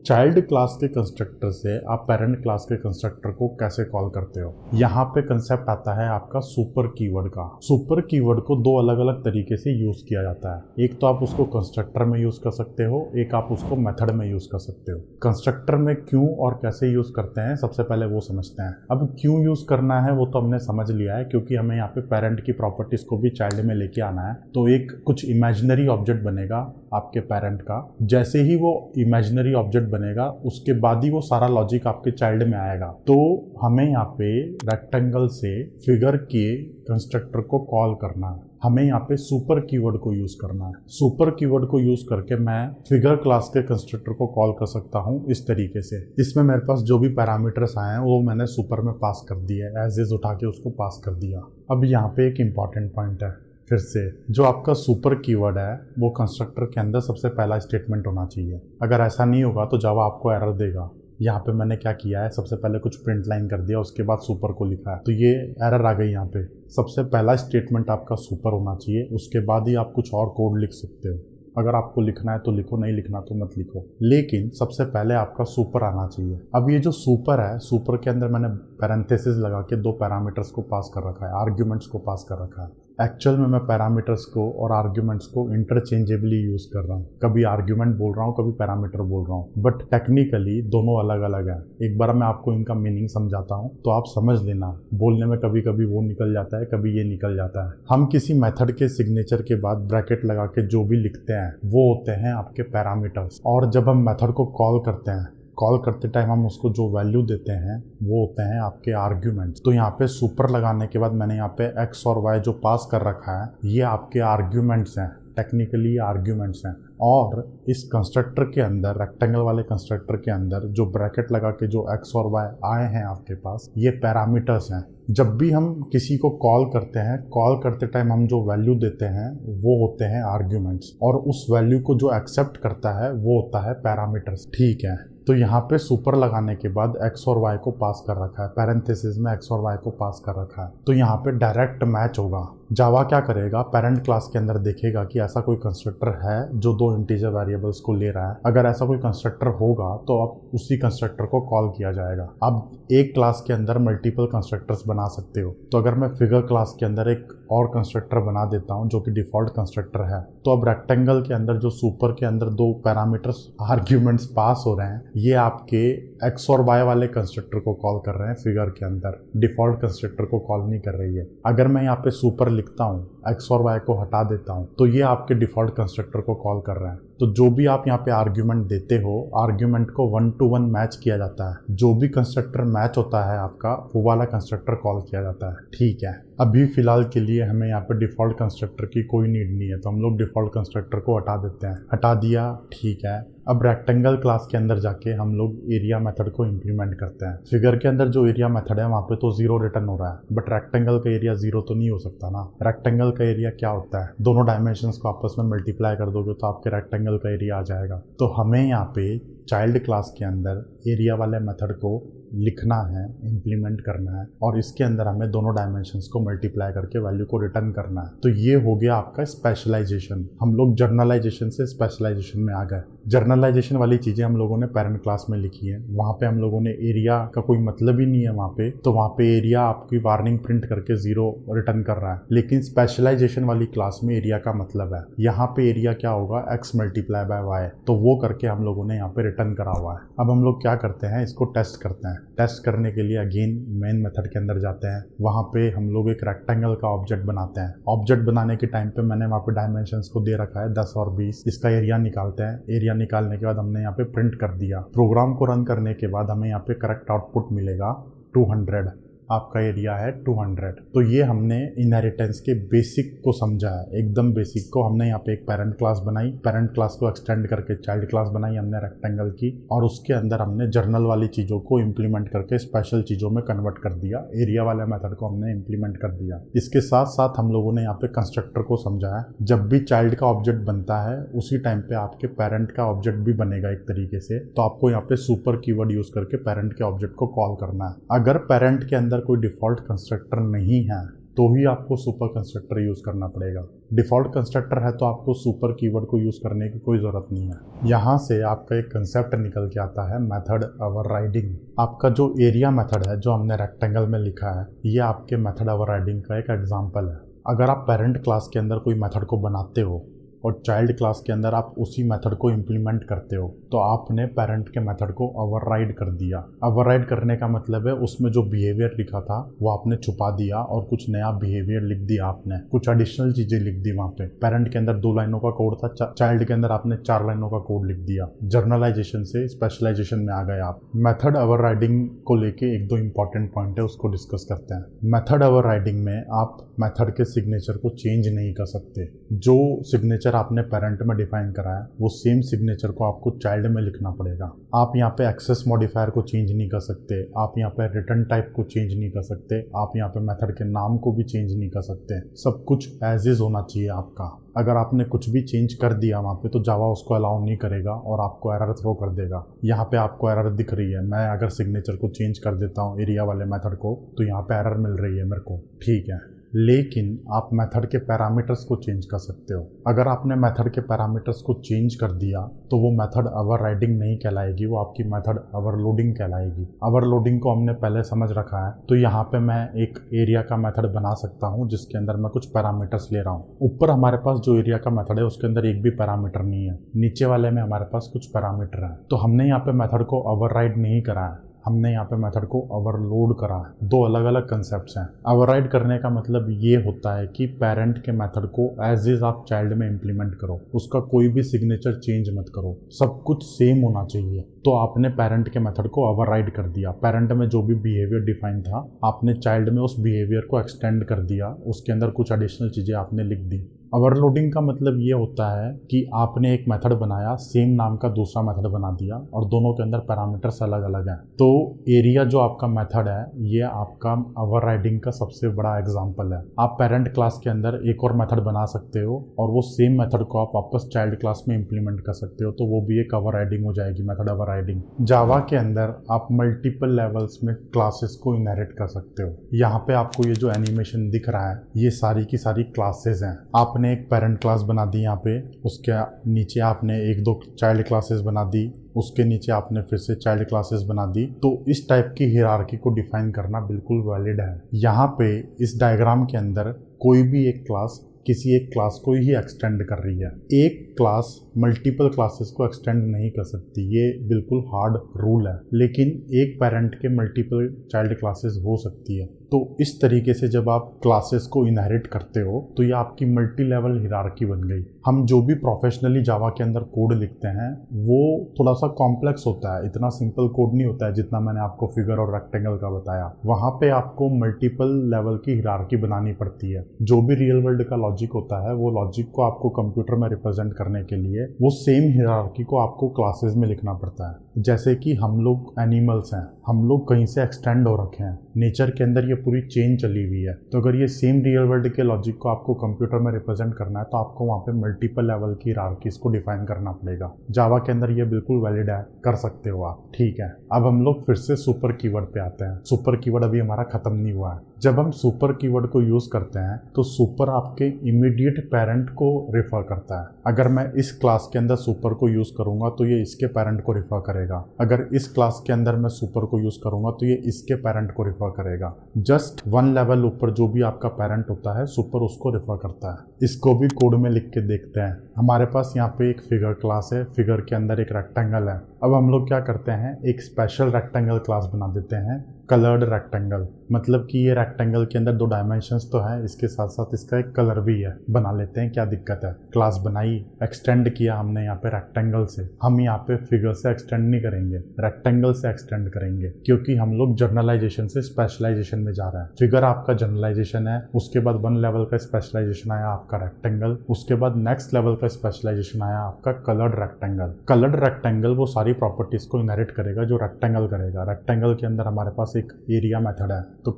चाइल्ड क्लास के कंस्ट्रक्टर से आप पेरेंट क्लास के कंस्ट्रक्टर को कैसे कॉल करते हो, यहाँ पे कंसेप्ट आता है आपका सुपर कीवर्ड का। सुपर कीवर्ड को 2 अलग अलग तरीके से यूज किया जाता है। एक तो आप उसको कंस्ट्रक्टर में यूज कर सकते हो, एक आप उसको मेथड में यूज कर सकते हो। कंस्ट्रक्टर में क्यों और कैसे यूज करते हैं सबसे पहले वो समझते हैं। अब क्यों यूज करना है वो तो हमने समझ लिया है, क्योंकि हमें यहाँ पे पेरेंट की प्रॉपर्टीज को भी चाइल्ड में लेके आना है। तो एक कुछ इमेजिनरी ऑब्जेक्ट बनेगा आपके पेरेंट का। जैसे ही वो इमेजिनरी ऑब्जेक्ट बनेगा उसके बाद ही वो सारा लॉजिक आपके चाइल्ड में आएगा। तो हमें यहाँ पे रेक्टेंगल से फिगर के कंस्ट्रक्टर को कॉल करना है। हमें यहाँ पे सुपर कीवर्ड को यूज करना है। सुपर कीवर्ड को यूज करके मैं फिगर क्लास के कंस्ट्रक्टर को कॉल कर सकता हूँ इस तरीके से। इसमें मेरे पास जो भी पैरामीटर्स आए हैं वो मैंने सुपर में पास कर दिया है, एज इज उठा के उसको पास कर दिया। अब यहाँ पे एक इम्पॉर्टेंट पॉइंट है, फिर से जो आपका सुपर कीवर्ड है वो कंस्ट्रक्टर के अंदर सबसे पहला स्टेटमेंट होना चाहिए। अगर ऐसा नहीं होगा तो जावा आपको एरर देगा। यहाँ पे मैंने क्या किया है, सबसे पहले कुछ प्रिंट लाइन कर दिया, उसके बाद सुपर को लिखा है, तो ये एरर आ गई। यहाँ पे सबसे पहला स्टेटमेंट आपका सुपर होना चाहिए, उसके बाद ही आप कुछ और कोड लिख सकते हो। अगर आपको लिखना है तो लिखो, नहीं लिखना तो मत लिखो, लेकिन सबसे पहले आपका सुपर आना चाहिए। अब ये जो सुपर है, सुपर के अंदर मैंने पैरेंथेसिस लगा के 2 पैरामीटर्स को पास कर रखा है, आर्ग्यूमेंट्स को पास कर रखा है। एक्चुअल में मैं पैरामीटर्स को और आर्ग्यूमेंट्स को इंटरचेंजेबली यूज कर रहा हूँ। कभी आर्ग्यूमेंट बोल रहा हूँ, कभी पैरामीटर बोल रहा हूँ, बट टेक्निकली दोनों अलग अलग है। एक बार मैं आपको इनका मीनिंग समझाता हूँ तो आप समझ लेना। बोलने में कभी कभी वो निकल जाता है, कभी ये निकल जाता है। हम किसी मेथड के सिग्नेचर के बाद ब्रैकेट लगा के जो भी लिखते हैं वो होते हैं आपके पैरामीटर्स। और जब हम मेथड को कॉल करते हैं, कॉल करते टाइम हम उसको जो वैल्यू देते हैं वो होते हैं आपके आर्ग्यूमेंट्स। तो यहाँ पे सुपर लगाने के बाद मैंने यहाँ पे एक्स और वाई जो पास कर रखा है ये आपके आर्ग्यूमेंट्स हैं। टेक्निकली आर्ग्यूमेंट्स हैं। और इस कंस्ट्रक्टर के अंदर, रेक्टेंगल वाले कंस्ट्रक्टर के अंदर जो ब्रैकेट लगा के जो एक्स और वाई आए हैं आपके पास, ये पैरामीटर्स हैं। जब भी हम किसी को कॉल करते हैं, कॉल करते टाइम हम जो वैल्यू देते हैं वो होते हैं आर्ग्यूमेंट्स, और उस वैल्यू को जो एक्सेप्ट करता है वो होता है पैरामीटर्स। ठीक है, तो यहाँ पे सुपर लगाने के बाद एक्स और वाई को पास कर रखा है, पैरेंथेसिस में एक्स और वाई को पास कर रखा है, तो यहाँ पे डायरेक्ट मैच होगा। जावा क्या करेगा, पेरेंट क्लास के अंदर देखेगा कि ऐसा कोई कंस्ट्रक्टर है जो 2 इंटीजर वेरिएबल्स को ले रहा है। अगर ऐसा कोई कंस्ट्रक्टर होगा तो अब उसी कंस्ट्रक्टर को कॉल किया जाएगा। अब एक क्लास के अंदर मल्टीपल कंस्ट्रक्टर्स बना सकते हो, तो अगर मैं फिगर क्लास के अंदर एक और कंस्ट्रक्टर बना देता हूँ जो कि डिफॉल्ट कंस्ट्रक्टर है, तो अब रेक्टेंगल के अंदर जो सुपर के अंदर 2 पैरामीटर्स आर्ग्यूमेंट्स पास हो रहे हैं, ये आपके एक्स और वाई वाले कंस्ट्रक्टर को कॉल कर रहे हैं फिगर के अंदर, डिफॉल्ट कंस्ट्रक्टर को कॉल नहीं कर रही है। अगर मैं यहाँ पे सुपर लिखता हूँ, एक्स और वाई को हटा देता हूँ, तो ये आपके डिफॉल्ट कंस्ट्रक्टर को कॉल कर रहे हैं। तो जो भी आप यहाँ पे आर्ग्यूमेंट देते हो, आर्ग्यूमेंट को 1 to 1 मैच किया जाता है। जो भी कंस्ट्रक्टर मैच होता है आपका, वो वाला कंस्ट्रक्टर कॉल किया जाता है। ठीक है, अभी फिलहाल के लिए हमें यहाँ पे डिफॉल्ट कंस्ट्रक्टर की कोई नीड नहीं है, तो हम लोग डिफॉल्ट कंस्ट्रक्टर को हटा देते हैं। हटा दिया, ठीक है। अब रेक्टेंगल क्लास के अंदर जाके हम लोग एरिया मेथड को इम्प्लीमेंट करते हैं। फिगर के अंदर जो एरिया मेथड है वहाँ पे तो 0 रिटर्न हो रहा है, बट रेक्टेंगल का एरिया 0 तो नहीं हो सकता ना। रेक्टेंगल का एरिया क्या होता है, दोनों डायमेंशंस को आपस में मल्टीप्लाई कर दोगे तो आपके रेक्टेंगल का एरिया आ जाएगा। तो हमें यहाँ पे चाइल्ड क्लास के अंदर एरिया वाले मेथड को लिखना है, इम्प्लीमेंट करना है, और इसके अंदर हमें दोनों डायमेंशंस को मल्टीप्लाई करके वैल्यू को रिटर्न करना है। तो ये हो गया आपका स्पेशलाइजेशन। हम लोग जर्नलाइजेशन से स्पेशलाइजेशन में आ गए। जर्नलाइजेशन वाली चीज़ें हम लोगों ने पेरेंट क्लास में लिखी है, वहाँ पे हम लोगों ने एरिया का कोई मतलब ही नहीं है वहाँ पे, तो वहाँ पे एरिया आपकी वार्निंग प्रिंट करके 0 रिटर्न कर रहा है। लेकिन स्पेशलाइजेशन वाली क्लास में एरिया का मतलब है, यहाँ पे एरिया क्या होगा, x मल्टीप्लाई बाय वाई, तो वो करके हम लोगों ने यहाँ पे रिटर्न करा हुआ है। अब हम लोग क्या करते हैं, इसको टेस्ट करते हैं। टेस्ट करने के लिए अगेन मेन मेथड के अंदर जाते हैं, वहाँ पे हम लोग एक रेक्टेंगल का ऑब्जेक्ट बनाते हैं। ऑब्जेक्ट बनाने के टाइम पे मैंने वहाँ पे डायमेंशंस को दे रखा है 10 और 20। इसका एरिया निकालते हैं। एरिया निकालने के बाद हमने यहाँ पे प्रिंट कर दिया। प्रोग्राम को रन करने के बाद हमें यहाँ पे करेक्ट आउटपुट मिलेगा 200। आपका एरिया है 200। तो ये हमने इनहेरिटेंस के बेसिक को समझा है, एकदम बेसिक को। हमने यहाँ पे एक पेरेंट क्लास बनाई, पेरेंट क्लास को एक्सटेंड करके चाइल्ड क्लास बनाई हमने रेक्टेंगल की, और उसके अंदर हमने जर्नल वाली चीज़ों को इम्प्लीमेंट करके स्पेशल चीज़ों में कन्वर्ट कर दिया। एरिया वाले मेथड को हमने इम्प्लीमेंट कर दिया। इसके साथ साथ हम लोगों ने यहाँ पे कंस्ट्रक्टर को समझा है। जब भी चाइल्ड का ऑब्जेक्ट बनता है उसी टाइम पे आपके पेरेंट का ऑब्जेक्ट भी बनेगा एक तरीके से, तो आपको यहाँ पे सुपर कीवर्ड यूज करके पेरेंट के ऑब्जेक्ट को कॉल करना है। अगर पेरेंट के अंदर कोई डिफॉल्ट कंस्ट्रक्टर नहीं है तो ही आपको सुपर कंस्ट्रक्टर यूज करना पड़ेगा। डिफॉल्ट कंस्ट्रक्टर है तो आपको सुपर कीवर्ड को यूज करने की कोई जरूरत नहीं है। यहाँ से आपका एक कंसेप्ट निकल के आता है, मेथड ओवरराइडिंग। आपका जो एरिया मेथड है जो हमने रेक्टेंगल में लिखा है, ये आपके मेथड ओवरराइडिंग का एक एग्जांपल है। अगर आप पेरेंट क्लास के अंदर कोई मेथड को बनाते हो और चाइल्ड क्लास के अंदर आप उसी मेथड को इम्प्लीमेंट करते हो, तो आपने पेरेंट के मेथड को ओवरराइड कर दिया। ओवरराइड करने का मतलब है उसमें जो बिहेवियर लिखा था वो आपने छुपा दिया और कुछ नया बिहेवियर लिख दिया। आपने कुछ एडिशनल चीजें लिख दी। वहाँ पे पेरेंट के अंदर 2 लाइनों का कोड था, चाइल्ड के अंदर आपने 4 लाइनों का कोड लिख दिया। जर्नलाइजेशन से स्पेशलाइजेशन में आ गए आप। मेथड ओवरराइडिंग को लेके 1-2 इंपॉर्टेंट पॉइंट है, उसको डिस्कस करते हैं। मेथड ओवरराइडिंग में आप मेथड के सिग्नेचर को चेंज नहीं कर सकते। जो सिग्नेचर आपने पेरेंट में डिफाइन करा है वो सेम सिग्नेचर को आपको चाइल्ड में लिखना पड़ेगा। आप यहाँ पे एक्सेस मॉडिफायर को चेंज नहीं कर सकते, आप यहाँ पे रिटर्न टाइप को चेंज नहीं कर सकते, आप यहाँ पे मेथड के नाम को भी चेंज नहीं कर सकते। सब कुछ एज इज होना चाहिए आपका। अगर आपने कुछ भी चेंज कर दिया वहाँ पे तो जावा उसको अलाउ नहीं करेगा और आपको एरर थ्रो कर देगा। यहाँ पे आपको एरर दिख रही है, मैं अगर सिग्नेचर को चेंज कर देता हूँ एरिया वाले मेथड को तो यहाँ पे एरर मिल रही है मेरे को, ठीक है। लेकिन आप मेथड के पैरामीटर्स को चेंज कर सकते हो। अगर आपने मेथड के पैरामीटर्स को चेंज कर दिया तो वो मेथड ओवरराइडिंग नहीं कहलाएगी, वो आपकी मेथड ओवरलोडिंग कहलाएगी। ओवरलोडिंग को हमने पहले समझ रखा है, तो यहाँ पे मैं एक एरिया का मेथड बना सकता हूँ जिसके अंदर मैं कुछ पैरामीटर्स ले रहा हूँ। ऊपर हमारे पास जो एरिया का मेथड है उसके अंदर एक भी पैरामीटर नहीं है, नीचे वाले में हमारे पास कुछ पैरामीटर है। तो हमने यहाँ पे मेथड को ओवरराइड नहीं करा है, हमने यहाँ पे मेथड को ओवरलोड करा है। 2 अलग अलग कंसेप्ट्स हैं। ओवरराइड करने का मतलब ये होता है कि पेरेंट के मेथड को एज इज आप चाइल्ड में इम्प्लीमेंट करो, उसका कोई भी सिग्नेचर चेंज मत करो, सब कुछ सेम होना चाहिए। तो आपने पेरेंट के मेथड को ओवरराइड कर दिया। पेरेंट में जो भी बिहेवियर डिफाइन था आपने चाइल्ड में उस बिहेवियर को एक्सटेंड कर दिया, उसके अंदर कुछ एडिशनल चीज़ें आपने लिख दी। ओवरलोडिंग का मतलब ये होता है कि आपने एक मेथड बनाया, सेम नाम का दूसरा मेथड बना दिया और दोनों के अंदर पैरामीटर्स अलग अलग हैं। तो एरिया जो आपका मेथड है ये आपका ओवरराइडिंग का सबसे बड़ा एग्जांपल है। आप पेरेंट क्लास के अंदर एक और मेथड बना सकते हो और वो सेम मेथड को आप वापस चाइल्ड क्लास में इंप्लीमेंट कर सकते हो, तो वो भी एक ओवरराइडिंग हो जाएगी, मेथड ओवरराइडिंग। जावा के अंदर आप मल्टीपल लेवल्स में क्लासेस को इनहेरिट कर सकते हो। यहाँ पे आपको ये जो एनिमेशन दिख रहा है ये सारी की सारी क्लासेस हैं। आपने एक पेरेंट क्लास बना दी यहाँ पे, उसके नीचे आपने एक दो चाइल्ड क्लासेस बना दी, उसके नीचे आपने फिर से चाइल्ड क्लासेस बना दी। तो इस टाइप की हियरार्की को डिफाइन करना बिल्कुल वैलिड है। यहाँ पे इस डायग्राम के अंदर कोई भी एक क्लास किसी एक क्लास को ही एक्सटेंड कर रही है। एक क्लास मल्टीपल क्लासेस को एक्सटेंड नहीं कर सकती, ये बिल्कुल हार्ड रूल है। लेकिन एक पेरेंट के मल्टीपल चाइल्ड क्लासेस हो सकती है। तो इस तरीके से जब आप क्लासेस को इनहेरिट करते हो तो ये आपकी मल्टी लेवल हियरार्की बन गई। हम जो भी प्रोफेशनली जावा के अंदर कोड लिखते हैं वो थोड़ा सा कॉम्प्लेक्स होता है, इतना सिंपल कोड नहीं होता है जितना मैंने आपको फिगर और रेक्टेंगल का बताया। वहाँ पे आपको मल्टीपल लेवल की हियरार्की बनानी पड़ती है। जो भी रियल वर्ल्ड का लॉजिक होता है वो लॉजिक को आपको कंप्यूटर में रिप्रेजेंट करने के लिए वो सेम हियरार्की को आपको क्लासेस में लिखना पड़ता है। जैसे कि हम लोग एनिमल्स हैं, हम लोग कहीं से एक्सटेंड हो रखे हैं, नेचर के अंदर ये पूरी चेन चली हुई है। तो अगर ये सेम रियल वर्ल्ड के लॉजिक को आपको कंप्यूटर में रिप्रेजेंट करना है तो आपको वहाँ पे मल्टीपल लेवल की हियरार्कीज को डिफाइन करना पड़ेगा। जावा के अंदर ये बिल्कुल वैलिड है, कर सकते हो आप। ठीक है, अब हम लोग फिर से सुपर कीवर्ड पे आते हैं। सुपर कीवर्ड अभी हमारा खत्म नहीं हुआ है। जब हम सुपर कीवर्ड को यूज करते हैं तो सुपर आपके इमीडिएट पेरेंट को रिफर करता है। अगर मैं इस क्लास के अंदर सुपर को यूज करूंगा तो ये इसके पेरेंट को रिफर करेगा। अगर इस क्लास के अंदर मैं सुपर को यूज करूंगा तो ये इसके पेरेंट को रिफर करेगा। जस्ट वन लेवल ऊपर जो भी आपका पेरेंट होता है सुपर उसको रिफर करता है। इसको भी कोड में लिख के देखते हैं। हमारे पास यहाँ पे एक फिगर क्लास है, फिगर के अंदर एक रेक्टेंगल है। अब हम लोग क्या करते हैं, एक स्पेशल रेक्टेंगल क्लास बना देते हैं, कलर्ड रेक्टेंगल। मतलब कि ये रेक्टेंगल के अंदर दो डायमेंशंस तो है, इसके साथ साथ इसका एक कलर भी है। बना लेते हैं, क्या दिक्कत है। क्लास बनाई, एक्सटेंड किया हमने यहाँ पे रेक्टेंगल से। हम यहाँ पे फिगर से एक्सटेंड नहीं करेंगे, रेक्टेंगल से एक्सटेंड करेंगे, क्योंकि हम लोग जर्नलाइजेशन से स्पेशलाइजेशन में जा रहे हैं। फिगर आपका जर्नलाइजेशन है, उसके बाद वन लेवल का स्पेशलाइजेशन आया आपका रेक्टेंगल, उसके बाद नेक्स्ट लेवल का स्पेशलाइजेशन आया आपका कलर्ड रेक्टेंगल। कलर्ड रेक्टेंगल वो सारी प्रॉपर्टीज को इनहेरिट करेगा जो रेक्टेंगल करेगा। रेक्टेंगल के अंदर हमारे पास एक एरिया मेथड है, तो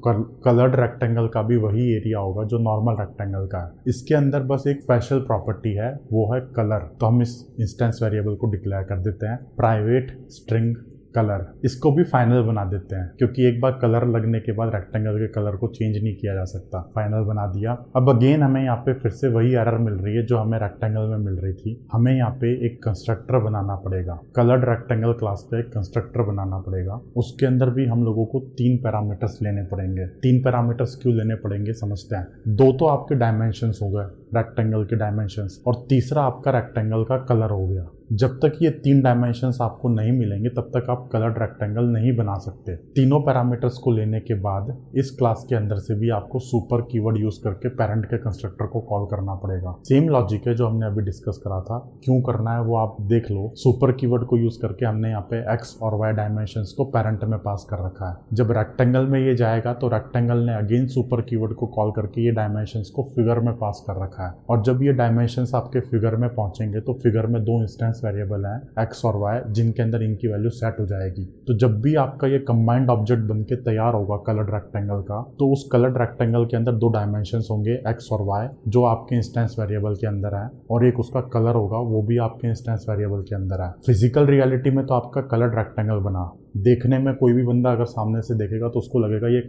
कलर्ड रेक्टेंगल का भी वही एरिया होगा जो नॉर्मल रेक्टेंगल का है। इसके अंदर बस एक स्पेशल प्रॉपर्टी है, वो है कलर। तो हम इस इंस्टेंस वेरिएबल को डिक्लेयर कर देते हैं प्राइवेट स्ट्रिंग कलर। इसको भी फाइनल बना देते हैं, क्योंकि एक बार कलर लगने के बाद रेक्टेंगल के कलर को चेंज नहीं किया जा सकता। फाइनल बना दिया। अब अगेन हमें यहाँ पे फिर से वही एरर मिल रही है जो हमें रेक्टेंगल में मिल रही थी। हमें यहाँ पे एक कंस्ट्रक्टर बनाना पड़ेगा, कलर्ड रेक्टेंगल क्लास का एक कंस्ट्रक्टर बनाना पड़ेगा। उसके अंदर भी हम लोगों को 3 पैरामीटर्स लेने पड़ेंगे। 3 पैरामीटर्स क्यों लेने पड़ेंगे समझते हैं। 2 तो आपके डायमेंशंस हो गए, रेक्टेंगल के डायमेंशंस, और तीसरा आपका रेक्टेंगल का कलर हो गया। जब तक ये 3 डायमेंशंस आपको नहीं मिलेंगे तब तक आप कलर्ड रेक्टेंगल नहीं बना सकते। तीनों पैरामीटर्स को लेने के बाद इस क्लास के अंदर से भी आपको सुपर कीवर्ड यूज करके पेरेंट के कंस्ट्रक्टर को कॉल करना पड़ेगा। सेम लॉजिक है जो हमने अभी डिस्कस करा था। क्यों करना है वो आप देख लो। सुपर कीवर्ड को यूज करके हमने यहाँ पे एक्स और वाई डायमेंशंस को पेरेंट में पास कर रखा है। जब रेक्टेंगल में ये जाएगा तो रेक्टेंगल ने अगेन सुपर कीवर्ड को कॉल करके ये डायमेंशंस को फिगर में पास कर रखा है। और जब ये डायमेंशंस आपके फिगर में पहुंचेंगे तो फिगर में 2 इंस्टेंस वेरिएबल हैं, एक्स और वाई, जिनके अंदर इनकी वैल्यू सेट हो जाएगी। तो जब भी आपका ये कंबाइंड ऑब्जेक्ट बनके तैयार होगा कलर्ड रेक्टेंगल का, तो उस कलर्ड रेक्टेंगल के अंदर 2 डायमेंशंस होंगे, एक्स और वाई, जो आपके इंस्टेंस वेरिएबल के अंदर है, और एक उसका कलर होगा, वो भी आपके इंस्टेंस वेरिएबल के अंदर है। फिजिकल रियलिटी में तो आपका कलर्ड रेक्टेंगल बना, देखने में कोई भी बंदा अगर सामने से देखेगा तो उसको लगेगा ये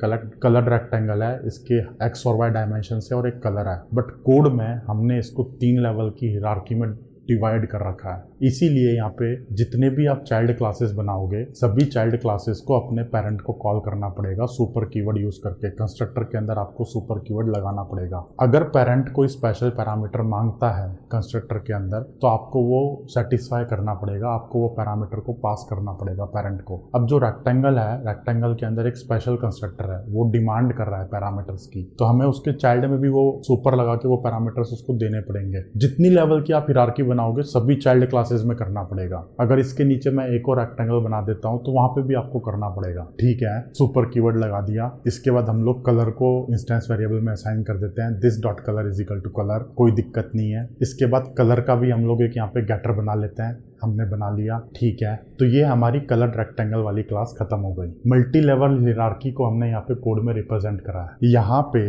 कलर्ड रेक्टेंगल है, इसके एक्स और वाई डायमेंशन है और एक कलर है। बट कोड में हमने इसको 3 लेवल की हियरार्की में डिवाइड कर रखा है। इसीलिए यहाँ पे जितने भी आप चाइल्ड क्लासेस बनाओगे, सभी चाइल्ड क्लासेस को अपने पेरेंट को कॉल करना पड़ेगा सुपर कीवर्ड यूज करके। कंस्ट्रक्टर के अंदर आपको सुपर कीवर्ड लगाना पड़ेगा। अगर पेरेंट कोई स्पेशल पैरामीटर मांगता है कंस्ट्रक्टर के अंदर तो आपको वो सेटिस्फाई करना पड़ेगा, आपको वो पैरामीटर को पास करना पड़ेगा पेरेंट को। अब जो रेक्टेंगल है, रेक्टेंगल के अंदर एक स्पेशल कंस्ट्रक्टर है, वो डिमांड कर रहा है पैरामीटर्स की, तो हमें उसके चाइल्ड में भी वो सुपर लगा के वो पैरामीटर्स उसको देने पड़ेंगे। जितनी लेवल की आप हियरार्की बनाओगे, सभी चाइल्ड क्लासेस में करना पड़ेगा। अगर इसके नीचे मैं एक और रेक्टेंगल बना देता हूँ तो वहां पे भी आपको करना पड़ेगा। ठीक है, सुपर कीवर्ड लगा दिया। इसके बाद हम लोग कलर को इंस्टेंस वेरिएबल में असाइन कर देते हैं, this dot colour is equal to colour, कोई दिक्कत नहीं है। इसके बाद कलर का भी हम लोग एक यहाँ पे गेटर बना लेते हैं, हमने बना लिया। ठीक है, तो ये हमारी कलर रेक्टेंगल वाली क्लास खत्म हो गई। मल्टी लेवल हायरार्की को हमने यहाँ पे कोड में रिप्रेजेंट करा है। यहाँ पे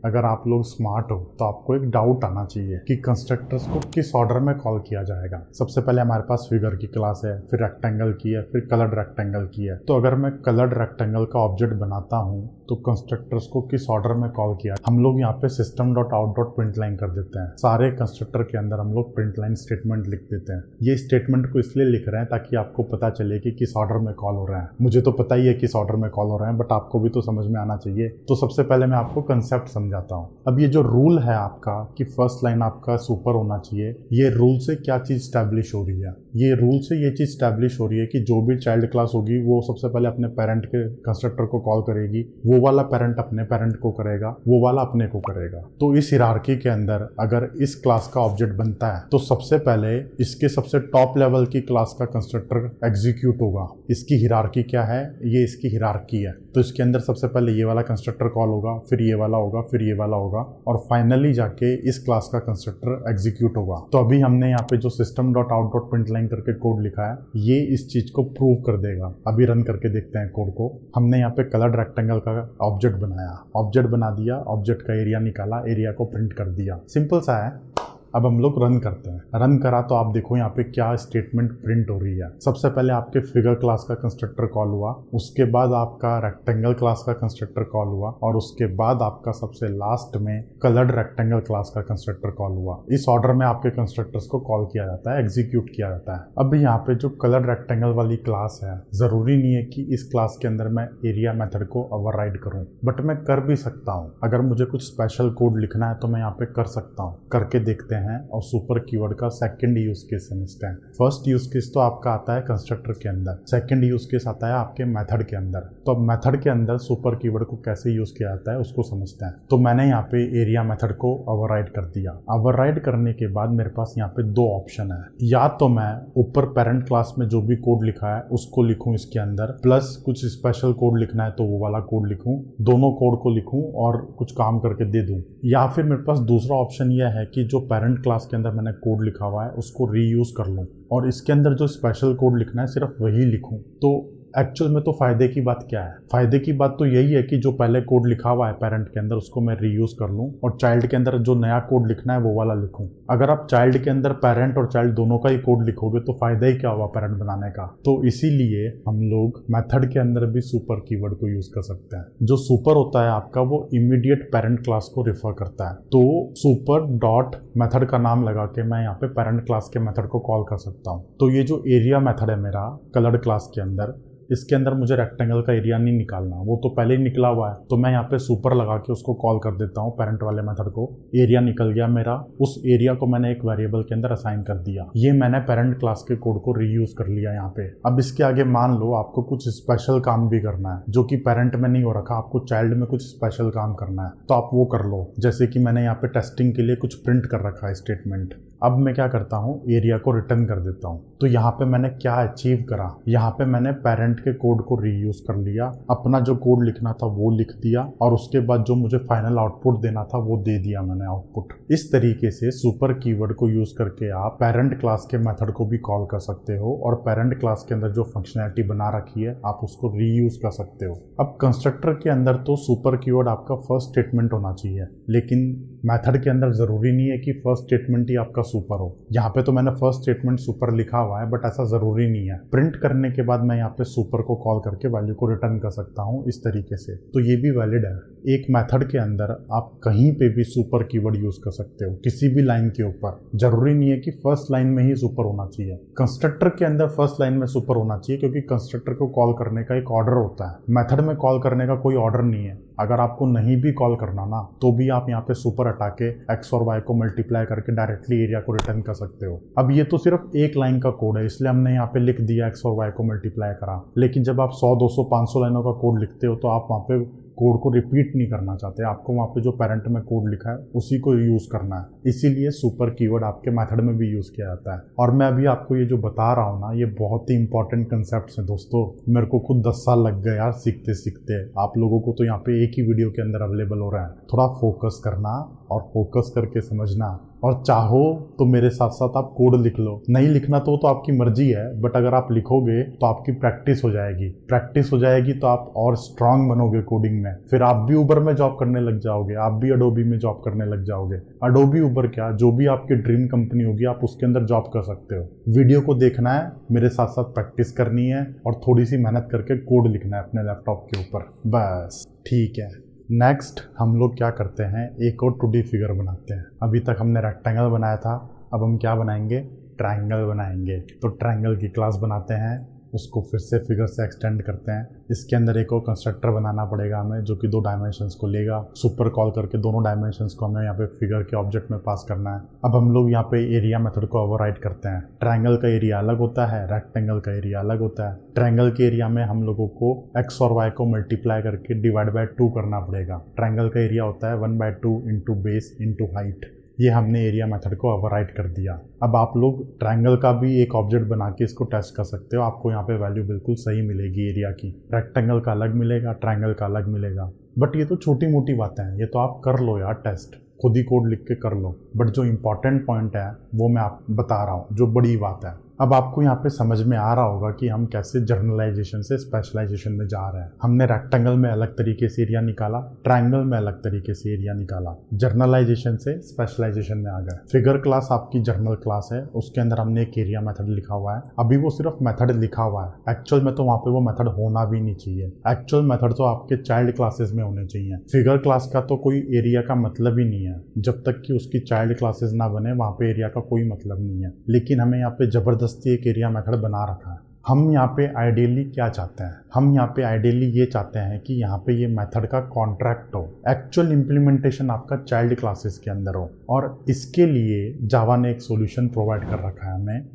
अगर आप लोग स्मार्ट हो तो आपको एक डाउट आना चाहिए कि कंस्ट्रक्टर्स को किस ऑर्डर में कॉल किया जाएगा। सबसे पहले हमारे पास फिगर की क्लास है, फिर रेक्टेंगल की है, फिर कलर्ड रेक्टेंगल की है। तो अगर मैं कलर्ड रेक्टेंगल का ऑब्जेक्ट बनाता हूँ तो कंस्ट्रक्टर्स को किस ऑर्डर में कॉल किया, हम लोग यहाँ पे system dot out dot print line कर देते हैं। सारे कंस्ट्रक्टर के अंदर हम लोग प्रिंट लाइन स्टेटमेंट लिख देते हैं। ये स्टेटमेंट को इसलिए लिख रहे हैं ताकि आपको पता चले कि किस ऑर्डर में कॉल हो रहा है। मुझे तो पता ही है किस ऑर्डर में कॉल हो रहा है, बट आपको भी तो समझ में आना चाहिए। तो सबसे पहले मैं आपको कंसेप्ट समझाता हूँ। अब ये जो रूल है आपका कि फर्स्ट लाइन आपका सुपर होना चाहिए, ये रूल से क्या चीज स्टैब्लिश हो रही है? ये रूल से ये चीज स्टैब्लिश हो रही है कि जो भी चाइल्ड क्लास होगी वो सबसे पहले अपने पेरेंट के कंस्ट्रक्टर को कॉल करेगी, वो वाला पेरेंट अपने पेरेंट को करेगा, वो वाला अपने को करेगा। तो इस हिरार्की के अंदर अगर इस क्लास का ऑब्जेक्ट बनता है तो सबसे पहले इसके सबसे टॉप लेवल की क्लास का कंस्ट्रक्टर एग्जीक्यूट होगा। इसकी हिरार्की क्या है? ये इसकी हिरार्की है। तो इसके अंदर सबसे पहले ये वाला कंस्ट्रक्टर कॉल होगा, फिर ये वाला होगा, फिर ये वाला होगा, और फाइनली जाके इस क्लास का कंस्ट्रक्टर एग्जीक्यूट होगा। तो अभी हमने यहाँ पे जो system dot out dot print line करके कोड लिखा है, ये इस चीज को प्रूव कर देगा। अभी रन करके देखते हैं कोड को। हमने यहाँ पे कलर्ड रेक्टेंगल का ऑब्जेक्ट बनाया, ऑब्जेक्ट बना दिया, ऑब्जेक्ट का एरिया निकाला, एरिया को प्रिंट कर दिया। सिंपल सा है। अब हम लोग रन करते हैं। रन करा तो आप देखो यहाँ पे क्या स्टेटमेंट प्रिंट हो रही है। सबसे पहले आपके फिगर क्लास का कंस्ट्रक्टर कॉल हुआ, उसके बाद आपका रेक्टेंगल क्लास का कंस्ट्रक्टर कॉल हुआ, और उसके बाद आपका सबसे लास्ट में कलर्ड रेक्टेंगल क्लास का कंस्ट्रक्टर कॉल हुआ। इस ऑर्डर में आपके कंस्ट्रक्टर्स को कॉल किया जाता है, एग्जीक्यूट किया जाता है। अब यहाँ पे जो कलर्ड रेक्टेंगल वाली क्लास है, जरूरी नहीं है कि इस क्लास के अंदर मैं एरिया मेथड को ओवरराइड करूं, बट मैं कर भी सकता हूं। अगर मुझे कुछ स्पेशल कोड लिखना है तो मैं यहाँ पे कर सकता हूँ। करके देखते हैं और सुपर कीवर्ड का सेकंड यूज केस समझते हैं। फर्स्ट यूज केस तो आपका आता है कंस्ट्रक्टर के अंदर, सेकंड यूज केस आता है आपके मेथड के अंदर। तो अब मेथड के अंदर सुपर कीवर्ड को कैसे यूज किया जाता है उसको समझते हैं। तो मैंने यहाँ पे एरिया मेथड को ओवरराइड कर दिया। ओवरराइड करने के बाद मेरे पास यहाँ पे दो ऑप्शन है, या तो मैं ऊपर पेरेंट क्लास में जो भी कोड लिखा है उसको लिखूं इसके अंदर, प्लस कुछ स्पेशल कोड लिखना है तो वो वाला कोड लिखूं, दोनों कोड को लिखूं और कुछ काम करके दे दूं। या फिर मेरे पास दूसरा ऑप्शन यह है कि जो पेरेंट क्लास के अंदर मैंने कोड लिखा हुआ है उसको रीयूज कर लूं और इसके अंदर जो स्पेशल कोड लिखना है सिर्फ वही लिखूं। तो एक्चुअल में तो फायदे की बात क्या है? फायदे की बात तो यही है कि जो पहले कोड लिखा हुआ है पेरेंट के अंदर उसको मैं रीयूज कर लूं और चाइल्ड के अंदर जो नया कोड लिखना है वो वाला लिखूं। अगर आप चाइल्ड के अंदर पेरेंट और चाइल्ड दोनों का ही कोड लिखोगे तो फायदा ही क्या हुआ पेरेंट बनाने का? तो इसीलिए हम लोग मेथड के अंदर भी सुपर कीवर्ड को यूज कर सकते हैं। जो सुपर होता है आपका वो इमीडिएट पेरेंट क्लास को रिफर करता है। तो सुपर डॉट मेथड का नाम लगा के मैं यहाँ पे पेरेंट क्लास के मेथड को कॉल कर सकता हूँ। तो ये जो एरिया मेथड है मेरा कलर्ड क्लास के अंदर, इसके अंदर मुझे रेक्टेंगल का एरिया नहीं निकालना, वो तो पहले ही निकला हुआ है। तो मैं यहाँ पे सुपर लगा के उसको कॉल कर देता हूँ पेरेंट वाले मेथड को। एरिया निकल गया मेरा, उस एरिया को मैंने एक वेरिएबल के अंदर असाइन कर दिया। ये मैंने पेरेंट क्लास के कोड को रीयूज कर लिया यहाँ पे। अब इसके आगे मान लो आपको कुछ स्पेशल काम भी करना है जो कि पेरेंट में नहीं हो रखा, आपको चाइल्ड में कुछ स्पेशल काम करना है तो आप वो कर लो। जैसे कि मैंने यहाँ पे टेस्टिंग के लिए कुछ प्रिंट कर रखा है स्टेटमेंट। अब मैं क्या करता हूँ, एरिया को रिटर्न कर देता हूँ। तो यहाँ पे मैंने क्या अचीव करा, यहाँ पे मैंने पेरेंट के कोड को रीयूज कर लिया, अपना जो कोड लिखना था वो लिख दिया और उसके बाद जो मुझे फाइनल आउटपुट देना था वो दे दिया मैंने आउटपुट। इस तरीके से सुपर कीवर्ड को यूज करके आप पेरेंट क्लास के मेथड को भी कॉल कर सकते हो और पेरेंट क्लास के अंदर जो फंक्शनैलिटी बना रखी है आप उसको रीयूज कर सकते हो। अब कंस्ट्रक्टर के अंदर तो सुपर कीवर्ड आपका फर्स्ट स्टेटमेंट होना चाहिए, लेकिन मेथड के अंदर जरूरी नहीं है कि फर्स्ट स्टेटमेंट ही आपका सुपर हो। यहाँ पे तो मैंने फर्स्ट स्टेटमेंट सुपर लिखा हुआ है, बट ऐसा जरूरी नहीं है। प्रिंट करने के बाद मैं यहाँ पे सुपर को कॉल करके वैल्यू को रिटर्न कर सकता हूँ इस तरीके से। तो ये भी वैलिड है। एक मेथड के अंदर आप कहीं पे भी सुपर कीवर्ड यूज कर सकते हो, किसी भी लाइन के ऊपर। जरूरी नहीं है कि फर्स्ट लाइन में ही सुपर होना चाहिए। कंस्ट्रक्टर के अंदर फर्स्ट लाइन में सुपर होना चाहिए क्योंकि कंस्ट्रक्टर को कॉल करने का एक ऑर्डर होता है। मेथड में कॉल करने का कोई ऑर्डर नहीं है। अगर आपको नहीं भी कॉल करना ना तो भी आप यहाँ पे सुपर हटा के एक्स और वाई को मल्टीप्लाई करके डायरेक्टली एरिया को रिटर्न कर सकते हो। अब ये तो सिर्फ एक लाइन का कोड है इसलिए हमने यहाँ पे लिख दिया एक्स और वाई को मल्टीप्लाई करा, लेकिन जब आप 100, 200, 500 लाइनों का कोड लिखते हो तो आप वहाँ पे कोड को रिपीट नहीं करना चाहते, आपको वहाँ पे जो पेरेंट में कोड लिखा है उसी को यूज़ करना है। इसीलिए सुपर कीवर्ड आपके मेथड में भी यूज़ किया जाता है। और मैं अभी आपको ये जो बता रहा हूँ ना, ये बहुत ही इंपॉर्टेंट कंसेप्ट्स हैं दोस्तों। मेरे को खुद 10 साल लग गए यार सीखते सीखते। आप लोगों को तो यहाँ पे एक ही वीडियो के अंदर अवेलेबल हो रहा है। थोड़ा फोकस करना और फोकस करके समझना, और चाहो तो मेरे साथ साथ आप कोड लिख लो। नहीं लिखना तो आपकी मर्जी है, बट अगर आप लिखोगे तो आपकी प्रैक्टिस हो जाएगी। प्रैक्टिस हो जाएगी तो आप और स्ट्रांग बनोगे कोडिंग में। फिर आप भी उबर में जॉब करने लग जाओगे, आप भी अडोबी में जॉब करने लग जाओगे। अडोबी, उबर क्या, जो भी आपकी ड्रीम कंपनी होगी आप उसके अंदर जॉब कर सकते हो। वीडियो को देखना है, मेरे साथ साथ प्रैक्टिस करनी है और थोड़ी सी मेहनत करके कोड लिखना है अपने लैपटॉप के ऊपर, बस। ठीक है, नेक्स्ट हम लोग क्या करते हैं, एक और 2D फिगर बनाते हैं। अभी तक हमने रेक्टेंगल बनाया था, अब हम क्या बनाएंगे, ट्रायंगल बनाएंगे। तो ट्रायंगल की क्लास बनाते हैं, उसको फिर से फिगर से एक्सटेंड करते हैं। इसके अंदर एक और कंस्ट्रक्टर बनाना पड़ेगा हमें, जो कि 2 डायमेंशंस को लेगा। सुपर कॉल करके दोनों डायमेंशंस को हमें यहाँ पे फिगर के ऑब्जेक्ट में पास करना है। अब हम लोग यहाँ पे एरिया मेथड को ओवरराइड करते हैं। ट्रायंगल का एरिया अलग होता है, रेक्टेंगल का एरिया अलग होता है। ट्रायंगल के एरिया में हम लोगों को एक्स और वाई को मल्टीप्लाई करके डिवाइड बाय 2 करना पड़ेगा। ट्रायंगल का एरिया होता है 1/2 इंटू बेस इंटू हाइट। ये हमने एरिया मेथड को ओवरराइड कर दिया। अब आप लोग ट्रायंगल का भी एक ऑब्जेक्ट बना के इसको टेस्ट कर सकते हो, आपको यहाँ पे वैल्यू बिल्कुल सही मिलेगी एरिया की। रेक्टेंगल का अलग मिलेगा, ट्रायंगल का अलग मिलेगा। बट ये तो छोटी मोटी बातें हैं, ये तो आप कर लो यार, टेस्ट खुद ही कोड लिख के कर लो। बट जो इंपॉर्टेंट पॉइंट है वो मैं आप बता रहा हूँ, जो बड़ी बात है। अब आपको यहाँ पे समझ में आ रहा होगा कि हम कैसे जर्नलाइजेशन से स्पेशलाइजेशन में जा रहे हैं। हमने रेक्टेंगल में अलग तरीके से एरिया निकाला, ट्रायंगल में अलग तरीके से एरिया निकाला, जर्नलाइजेशन से स्पेशलाइजेशन में आ गए। फिगर क्लास आपकी जर्नल क्लास है, उसके अंदर हमने एक एरिया मेथड लिखा हुआ है। अभी वो सिर्फ मेथड लिखा हुआ है, एक्चुअल में तो वहाँ पे वो मेथड होना भी नहीं चाहिए। एक्चुअल मेथड तो आपके चाइल्ड क्लासेस में होने चाहिए। फिगर क्लास का तो कोई एरिया का मतलब ही नहीं है, जब तक कि उसकी चाइल्ड क्लासेस ना बने वहाँ पे एरिया का कोई मतलब नहीं है। लेकिन हमें यहाँ पे जबरदस्ती एक एरिया मेथड बना रखा है। हम यहाँ पे आइडियली क्या चाहते हैं, हम यहाँ पे आइडियली ये चाहते हैं कि यहाँ पे ये मेथड का कॉन्ट्रैक्ट हो, एक्चुअल इंप्लीमेंटेशन आपका चाइल्ड क्लासेस के अंदर हो। और इसके लिए जावा ने एक सॉल्यूशन प्रोवाइड कर रखा है हमें।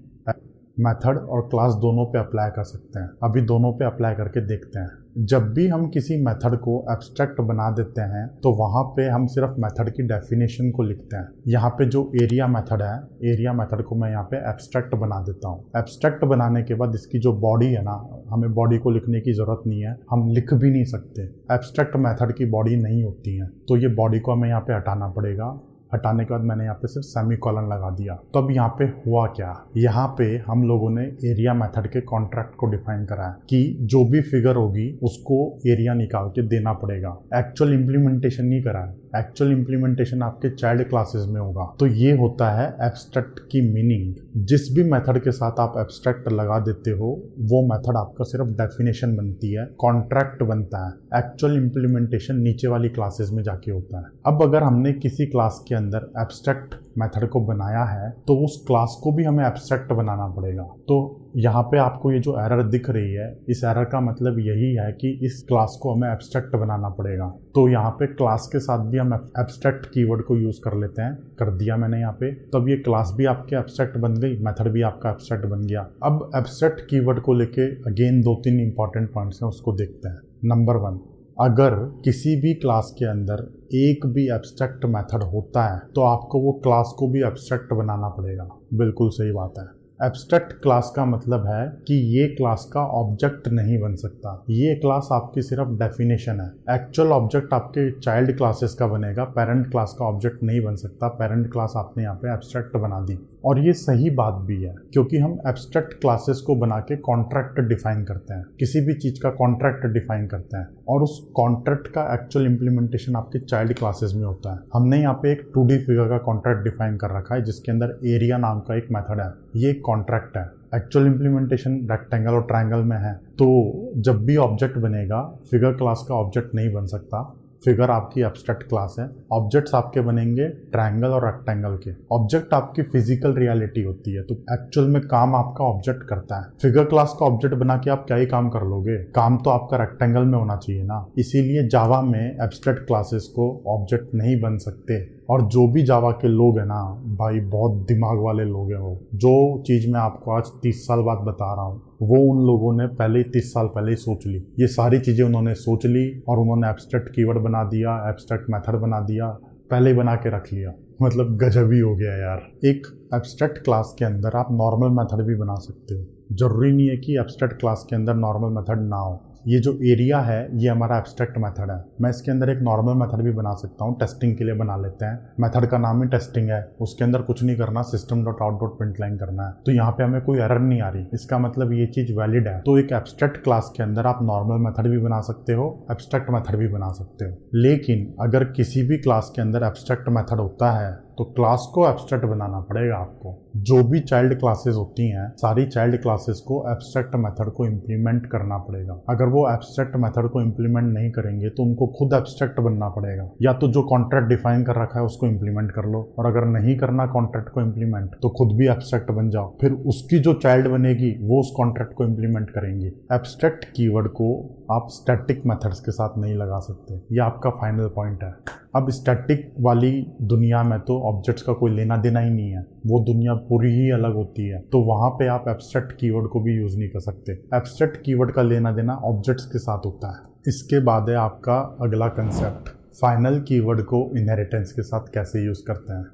मेथड और क्लास दोनों पे अप्लाई कर सकते हैं। अभी दोनों पे अप्लाई करके देखते हैं। जब भी हम किसी मेथड को एब्स्ट्रैक्ट बना देते हैं तो वहाँ पे हम सिर्फ मेथड की डेफिनेशन को लिखते हैं। यहाँ पे जो एरिया मेथड है, एरिया मेथड को मैं यहाँ पे एब्स्ट्रैक्ट बना देता हूँ। एब्स्ट्रैक्ट बनाने के बाद इसकी जो बॉडी है ना, हमें बॉडी को लिखने की ज़रूरत नहीं है, हम लिख भी नहीं सकते। एब्स्ट्रैक्ट मेथड की बॉडी नहीं होती है, तो ये बॉडी को हमें यहाँ पे हटाना पड़ेगा। हटाने के बाद मैंने यहाँ पे सिर्फ सेमीकोलन लगा दिया। तो अब यहाँ पे हुआ क्या, यहाँ पे हम लोगों ने एरिया मेथड के कॉन्ट्रैक्ट को डिफाइन करा है कि जो भी फिगर होगी उसको एरिया निकाल के देना पड़ेगा। एक्चुअल इंप्लीमेंटेशन नहीं करा है, एक्चुअल इंप्लीमेंटेशन आपके चाइल्ड क्लासेस में होगा। तो ये होता है एब्स्ट्रैक्ट की मीनिंग। जिस भी मेथड के साथ आप एब्स्ट्रैक्ट लगा देते हो वो मेथड आपका सिर्फ डेफिनेशन बनती है, कॉन्ट्रैक्ट बनता है। एक्चुअल इंप्लीमेंटेशन नीचे वाली क्लासेस में जाके होता है। अब अगर हमने किसी क्लास के अंदर एब्स्ट्रैक्ट मेथड को बनाया है तो उस क्लास को भी हमें एब्स्ट्रैक्ट बनाना पड़ेगा। तो यहाँ पे आपको ये जो एरर दिख रही है, इस एरर का मतलब यही है कि इस क्लास को हमें एब्स्ट्रैक्ट बनाना पड़ेगा। तो यहाँ पे क्लास के साथ भी हम एब्स्ट्रैक्ट कीवर्ड को यूज़ कर लेते हैं। कर दिया मैंने यहाँ पे। तो अब ये क्लास भी आपके एब्स्ट्रैक्ट बन गई, मेथड भी आपका एब्स्ट्रैक्ट बन गया। अब एब्स्ट्रैक्ट कीवर्ड को लेके अगेन 2-3 इंपॉर्टेंट पॉइंट्स हैं, उसको देखते हैं। नंबर 1, अगर किसी भी क्लास के अंदर एक भी एब्स्ट्रैक्ट मेथड होता है तो आपको वो क्लास को भी एब्स्ट्रैक्ट बनाना पड़ेगा। बिल्कुल सही बात है। एब्स्ट्रैक्ट क्लास का मतलब है कि ये क्लास का ऑब्जेक्ट नहीं बन सकता, ये क्लास आपकी सिर्फ डेफिनेशन है। एक्चुअल ऑब्जेक्ट आपके चाइल्ड क्लासेस का बनेगा, पेरेंट क्लास का ऑब्जेक्ट नहीं बन सकता। पेरेंट क्लास आपने यहाँ पे एब्स्ट्रैक्ट बना दी। और ये सही बात भी है, क्योंकि हम एब्स्ट्रैक्ट क्लासेस को बना के कॉन्ट्रैक्ट डिफाइन करते हैं, किसी भी चीज़ का कॉन्ट्रैक्ट डिफाइन करते हैं, और उस कॉन्ट्रैक्ट का एक्चुअल इंप्लीमेंटेशन आपके चाइल्ड क्लासेस में होता है। हमने यहाँ पे एक 2D फिगर का कॉन्ट्रैक्ट डिफाइन कर रखा है जिसके अंदर एरिया नाम का एक मेथड है, ये कॉन्ट्रैक्ट है। एक्चुअल इंप्लीमेंटेशन रेक्टेंगल और ट्रायंगल में है। तो जब भी ऑब्जेक्ट बनेगा, फिगर क्लास का ऑब्जेक्ट नहीं बन सकता। फिगर आपकी एब्स्ट्रैक्ट क्लास है, ऑब्जेक्ट्स आपके बनेंगे ट्रायंगल और रेक्टेंगल के। ऑब्जेक्ट आपकी फिजिकल रियलिटी होती है, तो एक्चुअल में काम आपका ऑब्जेक्ट करता है। फिगर क्लास का ऑब्जेक्ट बना के आप क्या ही काम कर लोगे, काम तो आपका रेक्टेंगल में होना चाहिए ना। इसीलिए जावा में एब्स्ट्रैक्ट क्लासेस को ऑब्जेक्ट नहीं बन सकते। और जो भी जावा के लोग हैं ना भाई, बहुत दिमाग वाले लोग हैं। वो जो चीज़ मैं आपको आज 30 साल बाद बता रहा हूँ वो उन लोगों ने पहले ही 30 साल पहले ही सोच ली। ये सारी चीज़ें उन्होंने सोच ली और उन्होंने एब्स्ट्रैक्ट कीवर्ड बना दिया, एब्स्ट्रैक्ट मेथड बना दिया, पहले ही बना के रख लिया। मतलब गजब ही हो गया यार। एक एब्स्ट्रैक्ट क्लास के अंदर आप नॉर्मल मेथड भी बना सकते हो। जरूरी नहीं है कि एब्स्ट्रैक्ट क्लास के अंदर नॉर्मल मेथड ना हो। ये जो एरिया है ये हमारा एब्स्ट्रैक्ट मेथड है। मैं इसके अंदर एक नॉर्मल मेथड भी बना सकता हूँ। टेस्टिंग के लिए बना लेते हैं। मेथड का नाम ही टेस्टिंग है, उसके अंदर कुछ नहीं करना, system.out.println करना है। तो यहाँ पे हमें कोई एरर नहीं आ रही, इसका मतलब ये चीज़ वैलिड है। तो एक एब्स्ट्रैक्ट क्लास के अंदर आप नॉर्मल मेथड भी बना सकते हो, एब्स्ट्रैक्ट मेथड भी बना सकते हो। लेकिन अगर किसी भी क्लास के अंदर एब्स्ट्रैक्ट मेथड होता है तो क्लास को एब्स्ट्रैक्ट बनाना पड़ेगा आपको। जो भी चाइल्ड क्लासेस होती हैं सारी चाइल्ड क्लासेस को एब्स्ट्रैक्ट मेथड को इम्प्लीमेंट करना पड़ेगा। अगर वो एब्स्ट्रैक्ट मेथड को इम्प्लीमेंट नहीं करेंगे तो उनको खुद एब्स्ट्रैक्ट बनना पड़ेगा। या तो जो कॉन्ट्रैक्ट डिफाइन कर रखा है उसको इम्प्लीमेंट कर लो, और अगर नहीं करना कॉन्ट्रैक्ट को इम्प्लीमेंट तो खुद भी एब्स्ट्रैक्ट बन जाओ। फिर उसकी जो चाइल्ड बनेगी वो उस कॉन्ट्रैक्ट को इम्प्लीमेंट करेंगी। एब्स्ट्रैक्ट कीवर्ड को आप स्टैटिक मेथड्स के साथ नहीं लगा सकते, ये आपका फाइनल पॉइंट है। अब स्टैटिक वाली दुनिया में तो ऑब्जेक्ट्स का कोई लेना देना ही नहीं है, वो दुनिया पूरी ही अलग होती है। तो वहाँ पे आप एब्स्ट्रैक्ट कीवर्ड को भी यूज़ नहीं कर सकते। एब्स्ट्रैक्ट कीवर्ड का लेना देना ऑब्जेक्ट्स के साथ होता है। इसके बाद है आपका अगला कंसेप्ट, फाइनल कीवर्ड को इनहेरिटेंस के साथ कैसे यूज़ करते हैं।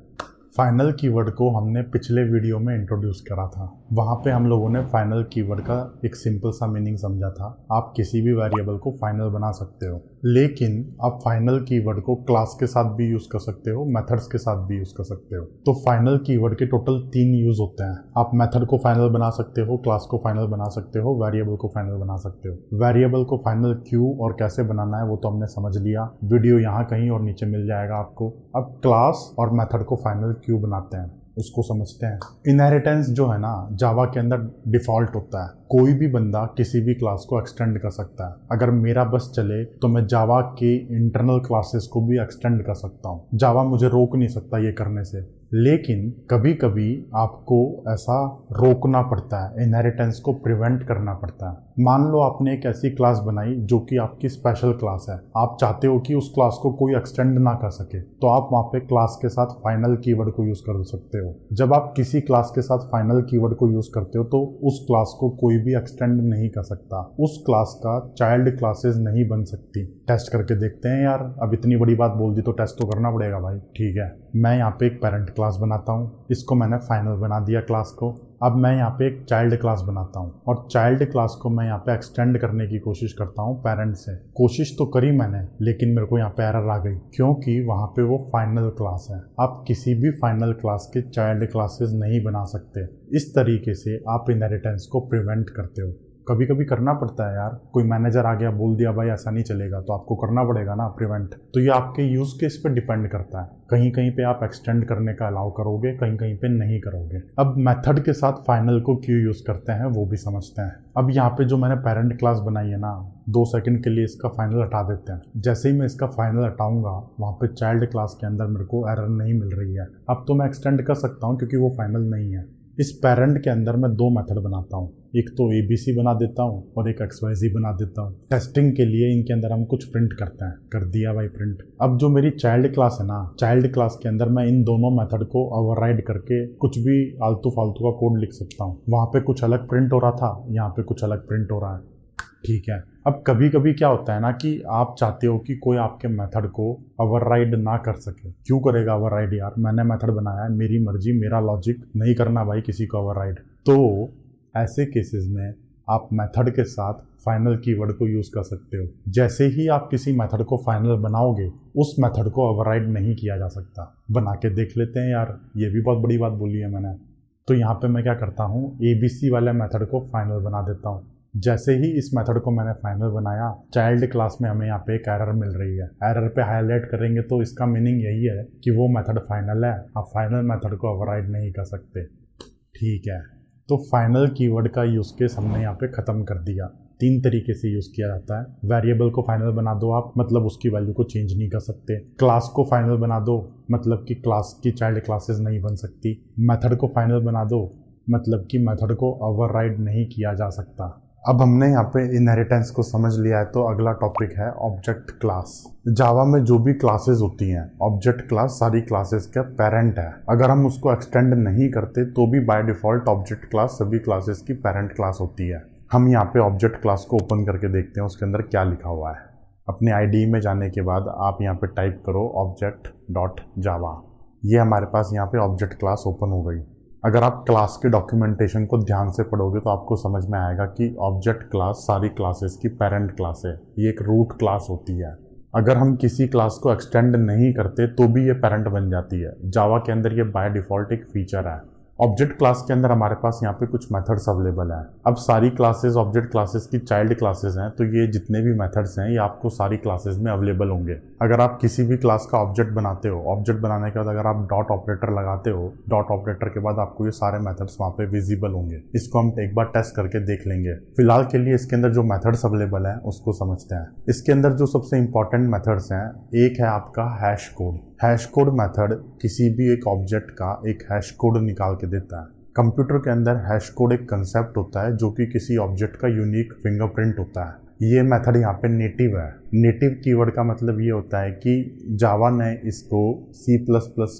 फाइनल कीवर्ड को हमने पिछले वीडियो में इंट्रोड्यूस करा था। वहाँ पे हम लोगों ने फाइनल कीवर्ड का एक सिंपल सा मीनिंग समझा था। आप किसी भी वेरिएबल को फाइनल बना सकते हो, लेकिन आप फाइनल कीवर्ड को क्लास के साथ भी यूज़ कर सकते हो, मेथड्स के साथ भी यूज़ कर सकते हो। तो फाइनल कीवर्ड के टोटल 3 यूज़ होते हैं। आप मेथड को फाइनल बना सकते हो, क्लास को फाइनल बना सकते हो, वेरिएबल को फाइनल बना सकते हो। वेरिएबल को फाइनल क्यों और कैसे बनाना है वो तो हमने समझ लिया, वीडियो यहाँ कहीं और नीचे मिल जाएगा आपको। अब क्लास और मेथड को फाइनल क्यों बनाते हैं उसको समझते हैं। इनहेरिटेंस जो है ना जावा के अंदर डिफॉल्ट होता है। कोई भी बंदा किसी भी क्लास को एक्सटेंड कर सकता है। अगर मेरा बस चले तो मैं जावा के इंटरनल क्लासेस को भी एक्सटेंड कर सकता हूँ। जावा मुझे रोक नहीं सकता ये करने से। लेकिन कभी कभी आपको ऐसा रोकना पड़ता है, इनहेरिटेंस को प्रिवेंट करना पड़ता है। मान लो आपने एक ऐसी क्लास बनाई जो कि आपकी स्पेशल क्लास है, आप चाहते हो कि उस क्लास को कोई एक्सटेंड ना कर सके, तो आप वहाँ पे क्लास के साथ फाइनल कीवर्ड को यूज़ कर सकते हो। जब आप किसी क्लास के साथ फाइनल कीवर्ड को यूज़ करते हो तो उस क्लास को कोई भी एक्सटेंड नहीं कर सकता, उस क्लास का चाइल्ड क्लासेस नहीं बन सकती। टेस्ट करके देखते हैं यार, अब इतनी बड़ी बात बोल दी तो टेस्ट तो करना पड़ेगा भाई। ठीक है, मैं यहाँ पे एक पेरेंट क्लास बनाता हूँ, इसको मैंने फाइनल बना दिया क्लास को। अब मैं यहाँ पे एक चाइल्ड क्लास बनाता हूँ और चाइल्ड क्लास को मैं यहाँ पे एक्सटेंड करने की कोशिश करता हूँ पेरेंट से। कोशिश तो करी मैंने, लेकिन मेरे को यहाँ पे एरर आ गई क्योंकि वहाँ पे वो फाइनल क्लास है। आप किसी भी फाइनल क्लास के चाइल्ड क्लासेस नहीं बना सकते। इस तरीके से आप इनहेरिटेंस को प्रिवेंट करते हो। कभी कभी करना पड़ता है यार, कोई मैनेजर आ गया बोल दिया भाई ऐसा नहीं चलेगा, तो आपको करना पड़ेगा ना प्रिवेंट। तो ये आपके यूज़ केस पे डिपेंड करता है। कहीं कहीं पे आप एक्सटेंड करने का अलाउ करोगे, कहीं कहीं पे नहीं करोगे। अब मेथड के साथ फाइनल को क्यों यूज़ करते हैं वो भी समझते हैं। अब यहाँ पे जो मैंने पेरेंट क्लास बनाई है ना, 2 सेकंड के लिए इसका फाइनल हटा देते हैं। जैसे ही मैं इसका फाइनल हटाऊंगा वहाँ पे चाइल्ड क्लास के अंदर मेरे को एरर नहीं मिल रही है। अब तो मैं एक्सटेंड कर सकता हूँ क्योंकि वो फाइनल नहीं है। इस पेरेंट के अंदर मैं 2 मेथड बनाता हूँ, एक तो ABC बना देता हूँ और एक XYZ बना देता हूँ। टेस्टिंग के लिए इनके अंदर हम कुछ प्रिंट करते हैं, कर दिया भाई प्रिंट। अब जो मेरी चाइल्ड क्लास है ना, चाइल्ड क्लास के अंदर मैं इन दोनों मेथड को ओवरराइड करके कुछ भी आलतू फालतू का कोड लिख सकता हूँ। वहाँ पे कुछ अलग प्रिंट हो रहा था, यहाँ पे कुछ अलग प्रिंट हो रहा है। ठीक है, अब कभी कभी क्या होता है ना कि आप चाहते हो कि कोई आपके मेथड को ओवरराइड ना कर सके। क्यों करेगा ओवरराइड यार, मैंने मेथड बनाया है, मेरी मर्जी, मेरा लॉजिक, नहीं करना भाई किसी को ओवरराइड। तो ऐसे केसेस में आप मेथड के साथ फाइनल कीवर्ड को यूज़ कर सकते हो। जैसे ही आप किसी मेथड को फाइनल बनाओगे उस मेथड को ओवरराइड नहीं किया जा सकता। बना के देख लेते हैं यार, ये भी बहुत बड़ी बात बोली है मैंने। तो यहाँ पे मैं क्या करता हूँ, ABC वाले मेथड को फाइनल बना देता हूँ। जैसे ही इस मेथड को मैंने फाइनल बनाया, चाइल्ड क्लास में हमें यहाँ पे एक एरर मिल रही है। एरर पे हाईलाइट करेंगे तो इसका मीनिंग यही है कि वो मेथड फाइनल है, आप फाइनल मेथड को ओवरराइड नहीं कर सकते। ठीक है, तो फाइनल कीवर्ड का यूज़ केस हमने यहाँ पे ख़त्म कर दिया। 3 तरीके से यूज़ किया जाता है। वेरिएबल को फाइनल बना दो आप, मतलब उसकी वैल्यू को चेंज नहीं कर सकते। क्लास को फाइनल बना दो, मतलब कि क्लास की चाइल्ड क्लासेस नहीं बन सकती। मेथड को फाइनल बना दो, मतलब कि मेथड को ओवरराइड नहीं किया जा सकता। अब हमने यहाँ पे इनहेरिटेंस को समझ लिया है, तो अगला टॉपिक है ऑब्जेक्ट क्लास। जावा में जो भी क्लासेस होती हैं, ऑब्जेक्ट क्लास सारी क्लासेस का पेरेंट है। अगर हम उसको एक्सटेंड नहीं करते तो भी बाय डिफॉल्ट ऑब्जेक्ट क्लास सभी क्लासेस की पेरेंट क्लास होती है। हम यहाँ पे ऑब्जेक्ट क्लास को ओपन करके देखते हैं उसके अंदर क्या लिखा हुआ है। अपने आईडी में जाने के बाद आप यहाँ पे टाइप करो object.java। ये हमारे पास यहाँ पे ऑब्जेक्ट क्लास ओपन हो गई। अगर आप क्लास के डॉक्यूमेंटेशन को ध्यान से पढ़ोगे तो आपको समझ में आएगा कि ऑब्जेक्ट क्लास सारी क्लासेस की पेरेंट क्लास है। ये एक रूट क्लास होती है। अगर हम किसी क्लास को एक्सटेंड नहीं करते तो भी ये पेरेंट बन जाती है। जावा के अंदर ये बाय डिफॉल्ट एक फीचर है। ऑब्जेक्ट क्लास के अंदर हमारे पास यहाँ पे कुछ मेथड्स अवेलेबल हैं। अब सारी क्लासेस ऑब्जेक्ट क्लासेस की चाइल्ड क्लासेस हैं, तो ये जितने भी मेथड्स हैं ये आपको सारी क्लासेस में अवेलेबल होंगे। अगर आप किसी भी क्लास का ऑब्जेक्ट बनाते हो, ऑब्जेक्ट बनाने के बाद अगर आप डॉट ऑपरेटर लगाते हो, डॉट ऑपरेटर के बाद आपको ये सारे मेथड्स वहाँ पे विजिबल होंगे। इसको हम एक बार टेस्ट करके देख लेंगे। फिलहाल के लिए इसके अंदर जो मेथड्स अवेलेबल हैं उसको समझते हैं। इसके अंदर जो सबसे इंपॉर्टेंट मेथड्स हैं, एक है आपका hash code. Hash code method किसी भी एक ऑब्जेक्ट का एक हैश कोड निकाल के देता है। कंप्यूटर के अंदर हैश कोड एक कंसेप्ट होता है जो कि किसी ऑब्जेक्ट का यूनिक फिंगरप्रिंट होता है। ये मेथड यहाँ पे नेटिव है। नेटिव कीवर्ड का मतलब ये होता है कि जावा ने इसको C++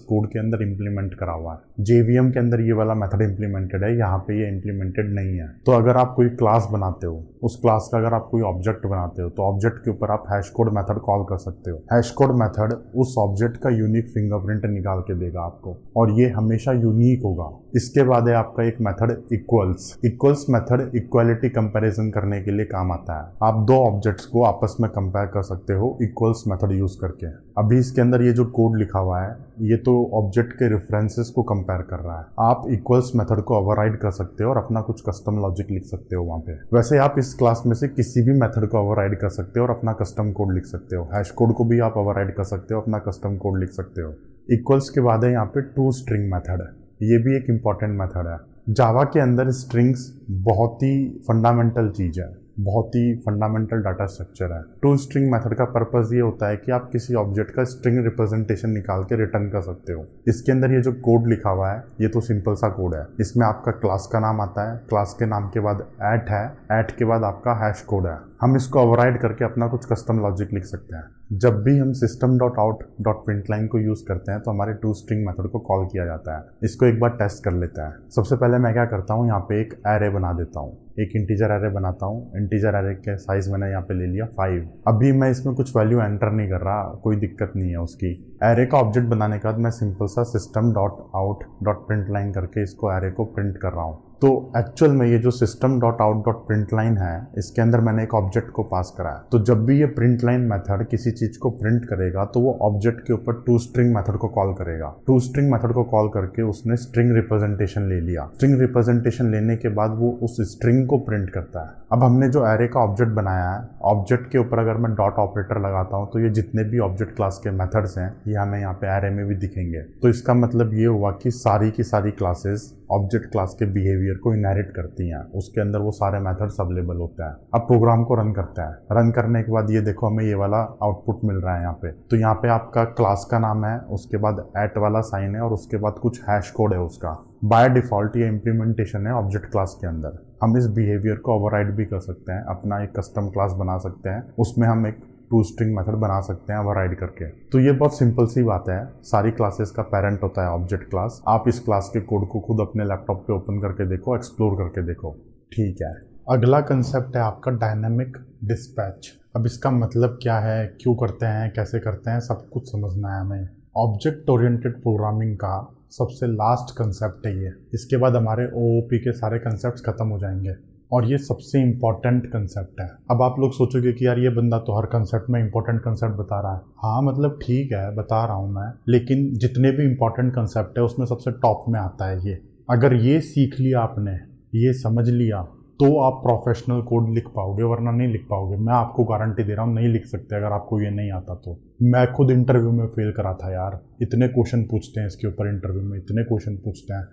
कोड के अंदर इम्प्लीमेंट करा हुआ है। JVM के अंदर ये वाला मेथड इम्प्लीमेंटेड है, यहाँ पे ये इम्प्लीमेंटेड नहीं है। तो अगर आप कोई क्लास बनाते हो, उस क्लास का अगर आप कोई ऑब्जेक्ट बनाते हो तो ऑब्जेक्ट के ऊपर आप हैश कोड मेथड कॉल कर सकते हो। हैश कोड मेथड उस ऑब्जेक्ट का यूनिक फिंगरप्रिंट निकाल के देगा आपको, और ये हमेशा यूनिक होगा। इसके बाद है आपका एक method equals method equality comparison करने के लिए काम आता है। आप दो ऑब्जेक्ट्स को आपस में कंपेयर कर सकते हो इक्वल्स मेथड यूज करके। अभी इसके अंदर ये जो कोड लिखा हुआ है ये तो ऑब्जेक्ट के रेफरेंसेस को कंपेयर कर रहा है। आप इक्वल्स मेथड को ओवरराइड कर सकते हो और अपना कुछ कस्टम लॉजिक लिख सकते हो वहाँ पे। वैसे आप इस क्लास में से किसी भी मेथड को ओवरराइड कर सकते हो और अपना कस्टम कोड लिख सकते हो। हैश कोड को भी आप ओवरराइड कर सकते हो, अपना कस्टम कोड लिख सकते हो। इक्वल्स के बाद है यहाँ पे टू स्ट्रिंग मेथड। ये भी एक इंपॉर्टेंट मेथड है। जावा के अंदर स्ट्रिंग्स बहुत ही फंडामेंटल चीज है, बहुत ही फंडामेंटल डाटा स्ट्रक्चर है। टू स्ट्रिंग मेथड का पर्पस ये होता है कि आप किसी ऑब्जेक्ट का स्ट्रिंग रिप्रेजेंटेशन निकाल के रिटर्न कर सकते हो। इसके अंदर ये जो कोड लिखा हुआ है ये तो सिंपल सा कोड है। इसमें आपका क्लास का नाम आता है, क्लास के नाम के बाद ऐट है, ऐट के बाद आपका हैश कोड है। हम इसको ओवरराइड करके अपना कुछ कस्टम लॉजिक लिख सकते हैं। जब भी हम system.out.println को यूज करते हैं तो हमारे टू स्ट्रिंग मेथड को कॉल किया जाता है। इसको एक बार टेस्ट कर लेते हैं। सबसे पहले मैं क्या करता हूँ, यहाँ पे एक एरे बना देता हूँ, एक इंटीजर एरे बनाता हूँ। इंटीजर एरे के साइज मैंने यहाँ पे ले लिया 5। अभी मैं इसमें कुछ वैल्यू एंटर नहीं कर रहा, कोई दिक्कत नहीं है उसकी। एरे का ऑब्जेक्ट बनाने के बाद मैं सिंपल सा system.out.println करके इसको एरे को प्रिंट कर रहा हूँ। तो एक्चुअल में ये जो system.out.println है इसके अंदर मैंने एक ऑब्जेक्ट को पास करा है। तो जब भी ये println मेथड किसी चीज को प्रिंट करेगा तो वो ऑब्जेक्ट के ऊपर टू स्ट्रिंग मेथड को कॉल करेगा। टू स्ट्रिंग मेथड को कॉल करके उसने स्ट्रिंग रिप्रेजेंटेशन ले लिया। स्ट्रिंग रिप्रेजेंटेशन लेने के बाद वो उस स्ट्रिंग को प्रिंट करता है। अब हमने जो एरे का ऑब्जेक्ट बनाया है, ऑब्जेक्ट के ऊपर अगर मैं डॉट ऑपरेटर लगाता हूँ तो ये जितने भी ऑब्जेक्ट क्लास के मेथड्स हैं ये हमें यहाँ पे एरे में भी दिखेंगे। तो इसका मतलब ये हुआ कि सारी की सारी क्लासेस ऑब्जेक्ट क्लास के बिहेवियर को इनहेरिट करती हैं। उसके अंदर वो सारे मेथड्स अवेलेबल होते हैं। अब प्रोग्राम को रन करते हैं। रन करने के बाद ये देखो हमें ये वाला आउटपुट मिल रहा है यहाँ पे। तो यहाँ पे आपका क्लास का नाम है, उसके बाद एट वाला साइन है और उसके बाद कुछ हैश कोड है उसका। बाय डिफॉल्ट ये इम्प्लीमेंटेशन है ऑब्जेक्ट क्लास के अंदर। हम इस बिहेवियर को ओवरराइड भी कर सकते हैं, अपना एक कस्टम क्लास बना सकते हैं, उसमें हम एक टू स्ट्रिंग मेथड बना सकते हैं ओवरराइड करके। तो ये बहुत सिंपल सी बात है। सारी क्लासेस का पेरेंट होता है ऑब्जेक्ट क्लास। आप इस क्लास के कोड को खुद अपने लैपटॉप पे ओपन करके देखो, एक्सप्लोर करके देखो। ठीक है, अगला कंसेप्ट है आपका डायनामिक डिस्पैच। अब इसका मतलब क्या है, क्यों करते हैं, कैसे करते हैं, सब कुछ समझना है हमें। ऑब्जेक्ट ओरिएंटेड प्रोग्रामिंग का सबसे लास्ट कंसेप्ट है ये। इसके बाद हमारे OOP के सारे कंसेप्ट खत्म हो जाएंगे और ये सबसे इम्पॉर्टेंट कंसेप्ट है। अब आप लोग सोचोगे कि यार ये बंदा तो हर कंसेप्ट में इम्पोर्टेंट कंसेप्ट बता रहा है। हाँ मतलब ठीक है, बता रहा हूँ मैं, लेकिन जितने भी इम्पोर्टेंट कंसेप्ट है उसमें सबसे टॉप में आता है ये। अगर ये सीख लिया आपने, ये समझ लिया, तो आप प्रोफेशनल कोड लिख पाओगे, वरना नहीं लिख पाओगे। मैं आपको गारंटी दे रहा हूँ नहीं लिख सकते अगर आपको ये नहीं आता तो। मैं खुद इंटरव्यू में फेल करा था यार। इतने क्वेश्चन पूछते हैं इसके ऊपर, इंटरव्यू में इतने क्वेश्चन पूछते हैं,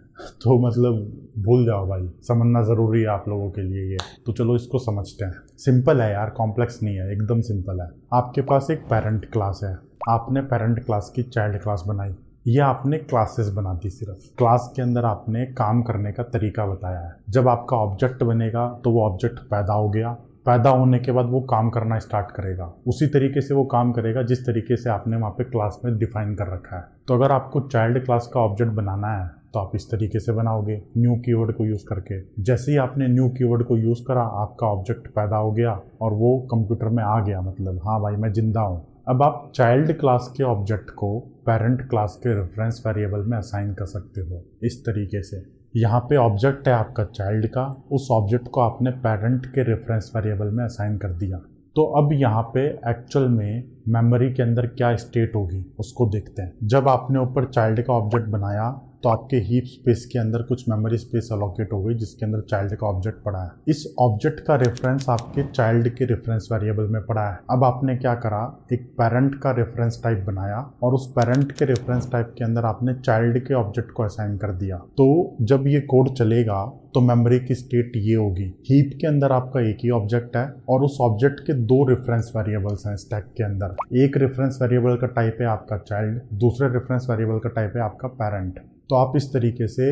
तो मतलब भूल जाओ भाई, समझना ज़रूरी है आप लोगों के लिए ये। तो चलो इसको समझते हैं। सिंपल है यार, कॉम्प्लेक्स नहीं है, एकदम सिंपल है। आपके पास एक पेरेंट क्लास है, आपने पेरेंट क्लास की चाइल्ड क्लास बनाई। ये आपने क्लासेस बना दी, सिर्फ क्लास के अंदर आपने काम करने का तरीका बताया है। जब आपका ऑब्जेक्ट बनेगा तो वो ऑब्जेक्ट पैदा हो गया, पैदा होने के बाद वो काम करना स्टार्ट करेगा, उसी तरीके से वो काम करेगा जिस तरीके से आपने वहाँ पे क्लास में डिफाइन कर रखा है। तो अगर आपको चाइल्ड क्लास का ऑब्जेक्ट बनाना है तो आप इस तरीके से बनाओगे, न्यू कीवर्ड को यूज़ करके। जैसे ही आपने न्यू कीवर्ड को यूज़ करा, आपका ऑब्जेक्ट पैदा हो गया और वो कंप्यूटर में आ गया, मतलब हाँ भाई मैं जिंदा हूँ। अब आप चाइल्ड क्लास के ऑब्जेक्ट को पेरेंट क्लास के रेफरेंस वेरिएबल में असाइन कर सकते हो इस तरीके से। यहाँ पे ऑब्जेक्ट है आपका चाइल्ड का, उस ऑब्जेक्ट को आपने पेरेंट के रेफरेंस वेरिएबल में असाइन कर दिया। तो अब यहाँ पे एक्चुअल में मेमोरी के अंदर क्या स्टेट होगी उसको देखते हैं। जब आपने ऊपर चाइल्ड का ऑब्जेक्ट बनाया तो आपके हीप स्पेस के अंदर कुछ मेमोरी स्पेस अलोकेट हो गई जिसके अंदर चाइल्ड का ऑब्जेक्ट पड़ा है। इस ऑब्जेक्ट का रेफरेंस आपके चाइल्ड के रेफरेंस वेरिएबल में पड़ा है। अब आपने क्या करा, एक पेरेंट का रेफरेंस टाइप बनाया और उस पेरेंट के रेफरेंस टाइप के अंदर आपने चाइल्ड के ऑब्जेक्ट को असाइन कर दिया। तो जब ये कोड चलेगा तो मेमोरी की स्टेट ये होगी, हीप के अंदर आपका एक ही ऑब्जेक्ट है और उस ऑब्जेक्ट के दो रेफरेंस वेरिएबल्स हैं स्टैक के अंदर। एक रेफरेंस वेरिएबल का टाइप है आपका चाइल्ड, दूसरे रेफरेंस वेरिएबल का टाइप है आपका पेरेंट। तो आप इस तरीके से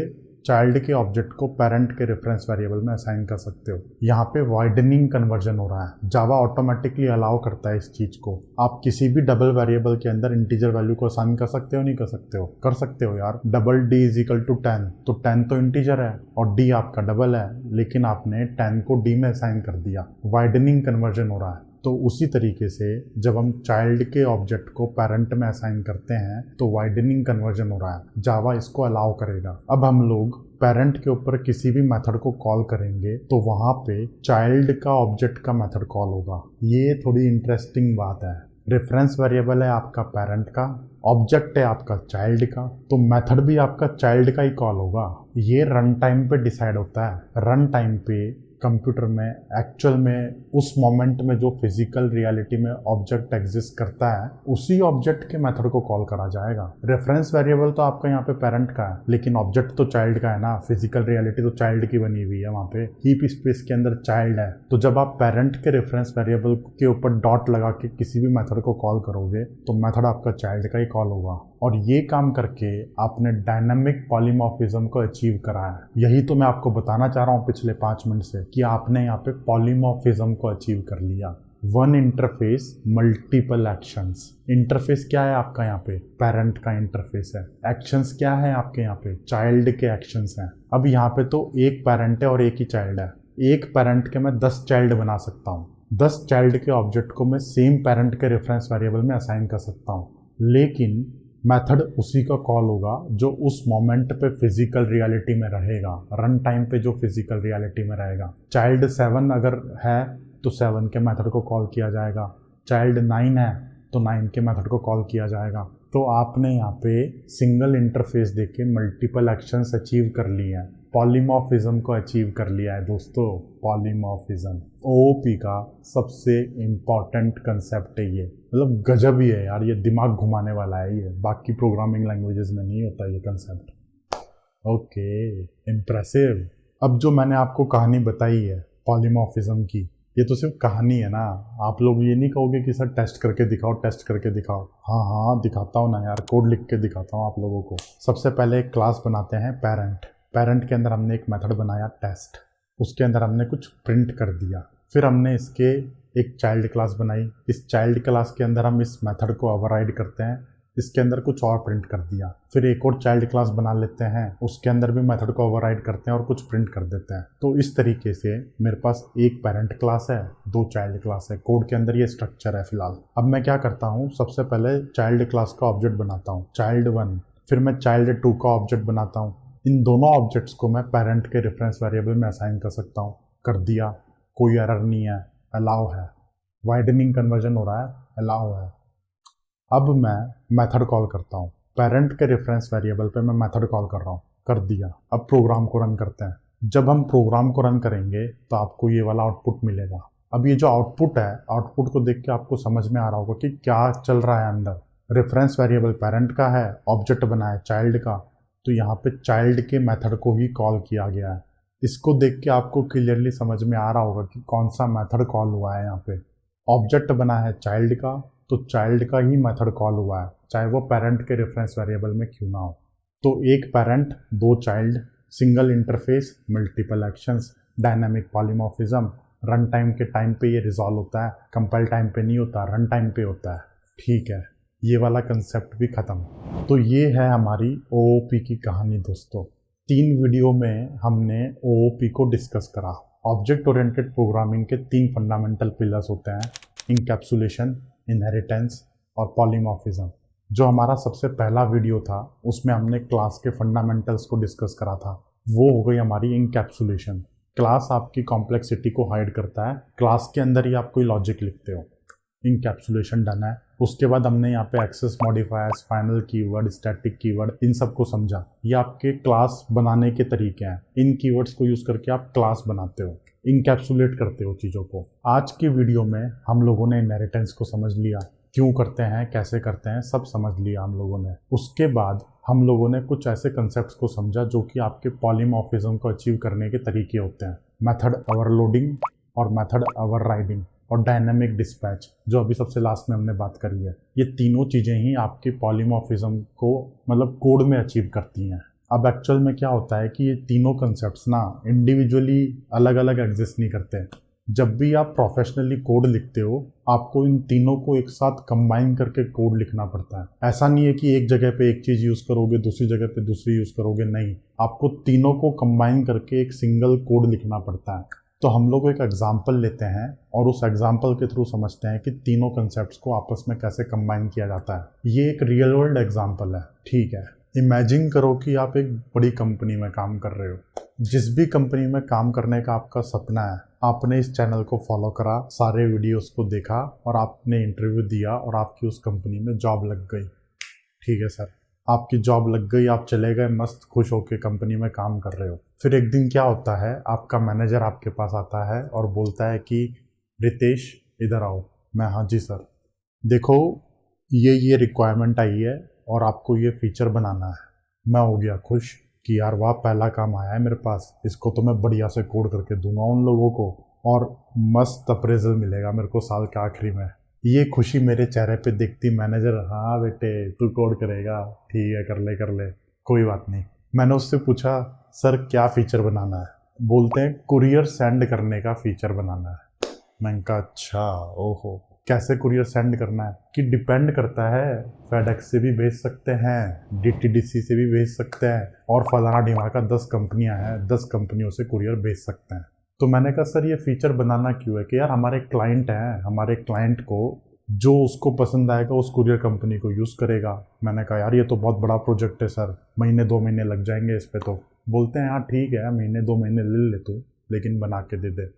चाइल्ड के ऑब्जेक्ट को पेरेंट के रेफरेंस वेरिएबल में असाइन कर सकते हो। यहाँ पे वाइडनिंग कन्वर्जन हो रहा है, जावा ऑटोमेटिकली अलाउ करता है इस चीज को। आप किसी भी डबल वेरिएबल के अंदर इंटीजर वैल्यू को असाइन कर सकते हो, नहीं कर सकते हो? कर सकते हो यार। Double D is equal to 10, तो 10 तो इंटीजर है और डी आपका डबल है, लेकिन आपने 10 को डी में असाइन कर दिया। वाइडनिंग कन्वर्जन हो रहा है। तो उसी तरीके से जब हम चाइल्ड के ऑब्जेक्ट को पेरेंट में असाइन करते हैं तो वाइडनिंग कन्वर्जन हो रहा है, जावा इसको अलाउ करेगा। अब हम लोग पेरेंट के ऊपर किसी भी मेथड को कॉल करेंगे तो वहां पे चाइल्ड का ऑब्जेक्ट का मेथड कॉल होगा। ये थोड़ी इंटरेस्टिंग बात है। रेफरेंस वेरिएबल है आपका पेरेंट का, ऑब्जेक्ट है आपका चाइल्ड का, तो मेथड भी आपका चाइल्ड का ही कॉल होगा। ये रन टाइम पे डिसाइड होता है। रन टाइम पे कंप्यूटर में एक्चुअल में उस मोमेंट में जो फिजिकल रियलिटी में ऑब्जेक्ट एग्जिस्ट करता है उसी ऑब्जेक्ट के मेथड को कॉल करा जाएगा। रेफरेंस वेरिएबल तो आपका यहाँ पे पेरेंट का है, लेकिन ऑब्जेक्ट तो चाइल्ड का है ना। फिजिकल रियलिटी तो चाइल्ड की बनी हुई है, वहाँ पे हीप स्पेस के अंदर चाइल्ड है। तो जब आप पेरेंट के रेफरेंस वेरिएबल के ऊपर डॉट लगा के किसी भी मेथड को कॉल करोगे तो मेथड आपका चाइल्ड का ही कॉल होगा। और ये काम करके आपने डायनामिक पॉलीमॉर्फिज्म को अचीव करा है। यही तो मैं आपको बताना चाह रहा हूँ पिछले 5 मिनट से कि आपने यहाँ पे पॉलीमॉर्फिज्म को अचीव कर लिया। One interface multiple actions. Interface क्या है आपका यहाँ पे? पेरेंट का इंटरफेस है। एक्शंस क्या है आपके यहाँ पे? चाइल्ड के एक्शंस हैं। अब यहाँ पे तो एक पेरेंट है और एक ही चाइल्ड है। एक पेरेंट के मैं 10 चाइल्ड बना सकता हूँ। 10 चाइल्ड के ऑब्जेक्ट को मैं सेम पेरेंट के रेफरेंस वेरिएबल में असाइन कर सकता हूँ, लेकिन मेथड उसी का कॉल होगा जो उस मोमेंट पे फिजिकल रियलिटी में रहेगा, रन टाइम पे जो फिजिकल रियलिटी में रहेगा। चाइल्ड 7 अगर है तो 7 के मेथड को कॉल किया जाएगा। चाइल्ड 9 है तो 9 के मेथड को कॉल किया जाएगा। तो आपने यहाँ पे सिंगल इंटरफेस देके मल्टीपल एक्शंस अचीव कर लिए हैं, पॉलीमॉर्फिज्म को अचीव कर लिया है दोस्तों। पॉलीमॉर्फिज्म ओओपी का सबसे इम्पॉर्टेंट कंसेप्ट है ये, मतलब गजब ही है यार, ये दिमाग घुमाने वाला है ये। बाकी प्रोग्रामिंग लैंग्वेजेस में नहीं होता ये कंसेप्ट। Okay, impressive. अब जो मैंने आपको कहानी बताई है पॉलीमॉर्फिज्म की, ये तो सिर्फ कहानी है ना। आप लोग ये नहीं कहोगे कि सर टेस्ट करके दिखाओ, टेस्ट करके दिखाओ। हाँ हाँ दिखाता हूँ ना यार, कोड लिख के दिखाता हूँ आप लोगों को। सबसे पहले एक क्लास बनाते हैं पेरेंट। पेरेंट के अंदर हमने एक मेथड बनाया टेस्ट, उसके अंदर हमने कुछ प्रिंट कर दिया। फिर हमने इसके एक चाइल्ड क्लास बनाई। इस चाइल्ड क्लास के अंदर हम इस मेथड को ओवरराइड करते हैं, इसके अंदर कुछ और प्रिंट कर दिया। फिर एक और चाइल्ड क्लास बना लेते हैं, उसके अंदर भी मेथड को ओवरराइड करते हैं और कुछ प्रिंट कर देते हैं। तो इस तरीके से मेरे पास एक पेरेंट क्लास है, 2 चाइल्ड क्लास है। कोड के अंदर ये स्ट्रक्चर है फिलहाल। अब मैं क्या करता हूँ, सबसे पहले चाइल्ड क्लास का ऑब्जेक्ट बनाता हूँ, चाइल्ड 1। फिर मैं चाइल्ड 2 का ऑब्जेक्ट बनाता हूँ। इन दोनों ऑब्जेक्ट्स को मैं पेरेंट के रेफरेंस वेरिएबल में असाइन कर सकता हूँ। कर दिया, कोई एरर नहीं है, अलाउ है। वाइडनिंग कन्वर्जन हो रहा है, अलाउ है। अब मैं मेथड कॉल करता हूँ, पेरेंट के रेफरेंस वेरिएबल पे मैं मेथड कॉल कर रहा हूँ। कर दिया। अब प्रोग्राम को रन करते हैं। जब हम प्रोग्राम को रन करेंगे तो आपको ये वाला आउटपुट मिलेगा। अब ये जो आउटपुट है, आउटपुट को देख के आपको समझ में आ रहा होगा कि क्या चल रहा है अंदर। रेफरेंस वेरिएबल पेरेंट का है, ऑब्जेक्ट बना है चाइल्ड का, तो यहाँ पे चाइल्ड के मेथड को ही कॉल किया गया है। इसको देख के आपको क्लियरली समझ में आ रहा होगा कि कौन सा मेथड कॉल हुआ है। यहाँ पे ऑब्जेक्ट बना है चाइल्ड का, तो चाइल्ड का ही मेथड कॉल हुआ है, चाहे वो पेरेंट के रेफरेंस वेरिएबल में क्यों ना हो। तो एक पेरेंट, दो child, single interface, multiple actions, dynamic polymorphism, run time के टाइम पे ये रिजॉल्व होता है, कंपाइल टाइम पे नहीं होता, रन टाइम पे होता है। ठीक है, ये वाला कंसेप्ट भी ख़त्म। तो ये है हमारी ओओपी की कहानी दोस्तों। 3 वीडियो में हमने ओओपी को डिस्कस करा। ऑब्जेक्ट ओरिएंटेड प्रोग्रामिंग के 3 फंडामेंटल पिलर्स होते हैं, इंकैप्सुलेशन, इनहेरिटेंस और पॉलीमॉर्फिज्म। जो हमारा सबसे पहला वीडियो था उसमें हमने क्लास के फंडामेंटल्स को डिस्कस करा था, वो हो गई हमारी इंकैप्सुलेशन। क्लास आपकी कॉम्प्लेक्सिटी को हाइड करता है, क्लास के अंदर ही आप कोई लॉजिक लिखते हो, इंकैप्सुलेशन डन है। उसके बाद हमने यहाँ पे access modifiers, final keyword, static keyword, इन सबको समझा। ये आपके क्लास बनाने के तरीके हैं, इन कीवर्ड्स को यूज़ करके आप क्लास बनाते हो, इंकैप्सुलेट करते हो चीज़ों को। आज की वीडियो में हम लोगों ने इनहेरिटेंस को समझ लिया, क्यों करते हैं, कैसे करते हैं, सब समझ लिया हम लोगों ने। उसके बाद हम लोगों ने कुछ ऐसे कंसेप्ट्स को समझा जो कि आपके पॉलीमॉर्फिज्म को अचीव करने के तरीके होते हैं, मेथड ओवरलोडिंग और मेथड ओवरराइडिंग और डायनामिक डिस्पैच, जो अभी सबसे लास्ट में हमने बात करी है। ये तीनों चीज़ें ही आपके पॉलीमॉर्फिज्म को मतलब कोड में अचीव करती हैं। अब एक्चुअल में क्या होता है कि ये तीनों कंसेप्ट्स ना इंडिविजुअली अलग अलग एग्जिस्ट नहीं करते। जब भी आप प्रोफेशनली कोड लिखते हो, आपको इन तीनों को एक साथ कंबाइन करके कोड लिखना पड़ता है। ऐसा नहीं है कि एक जगह पे एक चीज़ यूज़ करोगे, दूसरी जगह पे दूसरी यूज़ करोगे, नहीं, आपको तीनों को कंबाइन करके एक सिंगल कोड लिखना पड़ता है। तो हम लोग एक एग्जाम्पल लेते हैं और उस एग्जाम्पल के थ्रू समझते हैं कि तीनों कंसेप्ट्स को आपस में कैसे कंबाइन किया जाता है। ये एक रियल वर्ल्ड एग्जाम्पल है, ठीक है। इमेजिन करो कि आप एक बड़ी कंपनी में काम कर रहे हो। जिस भी कंपनी में काम करने का आपका सपना है, आपने इस चैनल को फॉलो करा, सारे वीडियोस को देखा और आपने इंटरव्यू दिया और आपकी उस कंपनी में जॉब लग गई। ठीक है सर, आपकी जॉब लग गई, आप चले गए मस्त खुश होकर कंपनी में काम कर रहे हो। फिर एक दिन क्या होता है, आपका मैनेजर आपके पास आता है और बोलता है कि रितेश इधर आओ। मैं हाँ जी सर। देखो ये रिक्वायरमेंट आई है और आपको ये फीचर बनाना है। मैं हो गया खुश कि यार वाह, पहला काम आया है मेरे पास, इसको तो मैं बढ़िया से कोड करके दूंगा उन लोगों को और मस्त अप्रेजल मिलेगा मेरे को साल के आखिरी में। ये खुशी मेरे चेहरे पे दिखती मैनेजर, हाँ बेटे तू कोड करेगा, ठीक है कर ले कोई बात नहीं। मैंने उससे पूछा सर क्या फ़ीचर बनाना है? बोलते हैं कुरियर सेंड करने का फ़ीचर बनाना है। मैंने कहा अच्छा, ओहो कैसे कुरियर सेंड करना है? कि डिपेंड करता है, फेडेक्स से भी भेज सकते हैं, डीटीडीसी से भी भेज सकते हैं और फलाना ढिमाका 10 कंपनियां हैं, 10 कंपनियों से कुरियर भेज सकते हैं। तो मैंने कहा सर ये फीचर बनाना क्यों है? कि यार हमारे क्लाइंट हैं, हमारे क्लाइंट को जो उसको पसंद आएगा उस कुरियर कंपनी को यूज़ करेगा। मैंने कहा यार ये तो बहुत बड़ा प्रोजेक्ट है सर, महीने 2 महीने लग जाएंगे इस पे। तो बोलते हैं हाँ ठीक है, महीने 2 महीने ले तू, लेकिन बना के दे दे।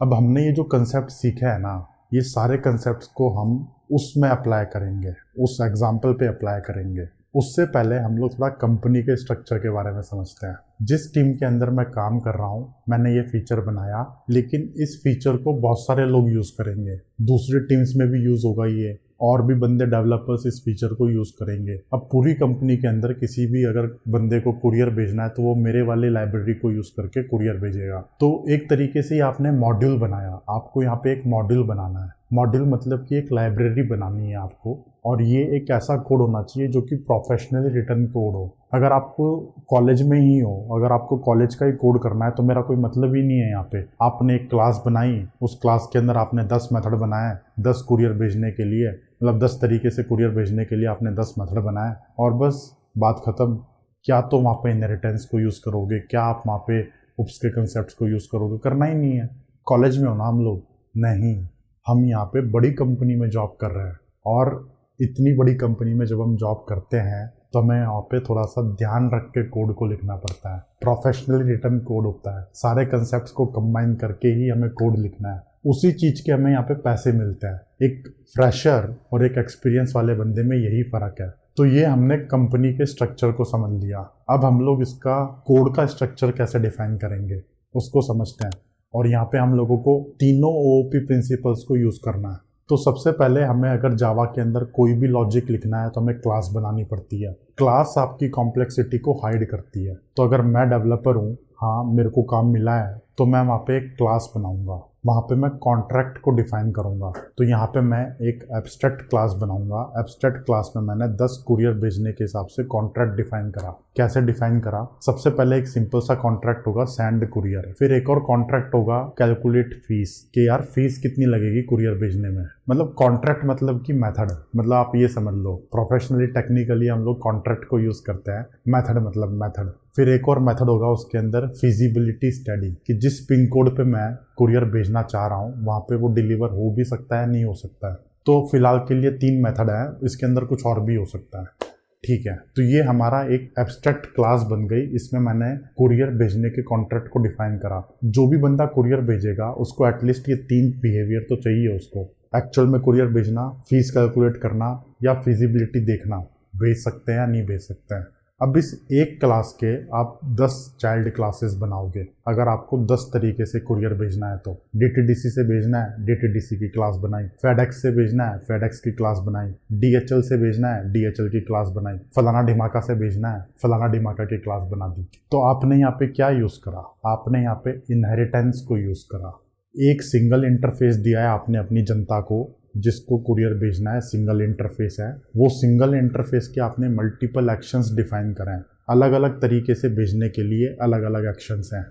अब हमने ये जो कंसेप्ट सीखा है ना, ये सारे कंसेप्ट्स को हम उसमें अप्लाई करेंगे, उस एग्जाम्पल पे अप्लाई करेंगे। उससे पहले हम लोग थोड़ा कंपनी के स्ट्रक्चर के बारे में समझते हैं। जिस टीम के अंदर मैं काम कर रहा हूँ, मैंने ये फीचर बनाया, लेकिन इस फीचर को बहुत सारे लोग यूज़ करेंगे, दूसरी टीम्स में भी यूज़ होगा ये, और भी बंदे डेवलपर्स इस फीचर को यूज़ करेंगे। अब पूरी कंपनी के अंदर किसी भी अगर बंदे को कुरियर भेजना है तो वो मेरे वाली लाइब्रेरी को यूज़ करके कुरियर भेजेगा। तो एक तरीके से आपने मॉड्यूल बनाया, आपको यहाँ पे एक मॉड्यूल बनाना है। मॉड्यूल मतलब कि एक लाइब्रेरी बनानी है आपको, और ये एक ऐसा कोड होना चाहिए जो कि प्रोफेशनली रिटन कोड हो। अगर आपको कॉलेज में ही हो, अगर आपको कॉलेज का ही कोड करना है तो मेरा कोई मतलब ही नहीं है। यहाँ पे आपने एक क्लास बनाई, उस क्लास के अंदर आपने 10 मेथड बनाए 10 कुरियर भेजने के लिए, मतलब 10 तरीके से कुरियर भेजने के लिए आपने 10 मेथड बनाए और बस बात ख़त्म। क्या तो वहाँ पे इनहेरिटेंस को यूज़ करोगे, क्या आप वहाँ पे उप्स के कंसेप्ट को यूज़ करोगे? करना ही नहीं है। कॉलेज में हो ना हम लोग, नहीं, हम यहाँ पे बड़ी कंपनी में जॉब कर रहे हैं, और इतनी बड़ी कंपनी में जब हम जॉब करते हैं तो हमें यहाँ पे थोड़ा सा ध्यान रख के कोड को लिखना पड़ता है। प्रोफेशनली रिटन कोड होता है, सारे कंसेप्ट्स को कंबाइन करके ही हमें कोड लिखना है। उसी चीज़ के हमें यहाँ पे पैसे मिलते हैं। एक फ्रेशर और एक एक्सपीरियंस वाले बंदे में यही फ़र्क है। तो ये हमने कंपनी के स्ट्रक्चर को समझ लिया। अब हम लोग इसका कोड का स्ट्रक्चर कैसे डिफाइन करेंगे उसको समझते हैं, और यहाँ पे हम लोगों को तीनों ओओपी प्रिंसिपल्स को यूज़ करना है। तो सबसे पहले हमें अगर जावा के अंदर कोई भी लॉजिक लिखना है तो हमें क्लास बनानी पड़ती है। क्लास आपकी कॉम्प्लेक्सिटी को हाइड करती है। तो अगर मैं डेवलपर हूँ, हाँ मेरे को काम मिला है तो मैं वहाँ पे एक क्लास बनाऊंगा, वहाँ पे मैं कॉन्ट्रैक्ट को डिफाइन करूंगा। तो यहाँ पे मैं एक एब्स्ट्रैक्ट क्लास बनाऊंगा। एब्स्ट्रैक्ट क्लास में मैंने 10 कुरियर भेजने के हिसाब से कॉन्ट्रैक्ट डिफाइन करा। कैसे डिफाइन करा? सबसे पहले एक सिंपल सा कॉन्ट्रैक्ट होगा सेंड कुरियर, फिर एक और कॉन्ट्रैक्ट होगा कैलकुलेट फीस, कि यार फीस कितनी लगेगी कुरियर भेजने में। मतलब कॉन्ट्रैक्ट मतलब कि मेथड, मतलब आप ये समझ लो प्रोफेशनली टेक्निकली हम लोग कॉन्ट्रैक्ट को यूज करते हैं, मेथड मतलब मेथड। फिर एक और मेथड होगा उसके अंदर फिजिबिलिटी स्टडी, कि जिस पिन कोड पे मैं कुरियर भेजना चाह रहा हूँ वहाँ पे वो डिलीवर हो भी सकता है नहीं हो सकता है। तो फिलहाल के लिए 3 मेथड है, इसके अंदर कुछ और भी हो सकता है। ठीक है, तो ये हमारा एक एब्स्ट्रैक्ट क्लास बन गई। इसमें मैंने कुरियर भेजने के कॉन्ट्रैक्ट को डिफाइन करा। जो भी बंदा कुरियर भेजेगा उसको एटलीस्ट ये 3 बिहेवियर तो चाहिए उसको। एक्चुअल में कुरियर भेजना, फीस कैलकुलेट करना या फिजिबिलिटी देखना, भेज सकते हैं या नहीं भेज सकते हैं। अब इस एक क्लास के आप 10 चाइल्ड क्लासेस बनाओगे। अगर आपको 10 तरीके से कुरियर भेजना है तो डीटीडीसी से भेजना है, डीटीडीसी की क्लास बनाई, फेडेक्स से भेजना है, फेडेक्स की क्लास बनाई, डीएचएल से भेजना है, डीएचएल की क्लास बनाई, फलाना ढिमाका से भेजना है, फलाना ढिमाका की क्लास बना दी। तो आपने यहाँ पे क्या यूज करा? आपने यहाँ पे इनहेरिटेंस को यूज करा। एक सिंगल इंटरफेस दिया है आपने अपनी जनता को, जिसको कुरियर भेजना है, सिंगल इंटरफेस है। वो सिंगल इंटरफेस के आपने मल्टीपल एक्शंस डिफाइन करें, अलग अलग तरीके से भेजने के लिए अलग अलग एक्शंस हैं।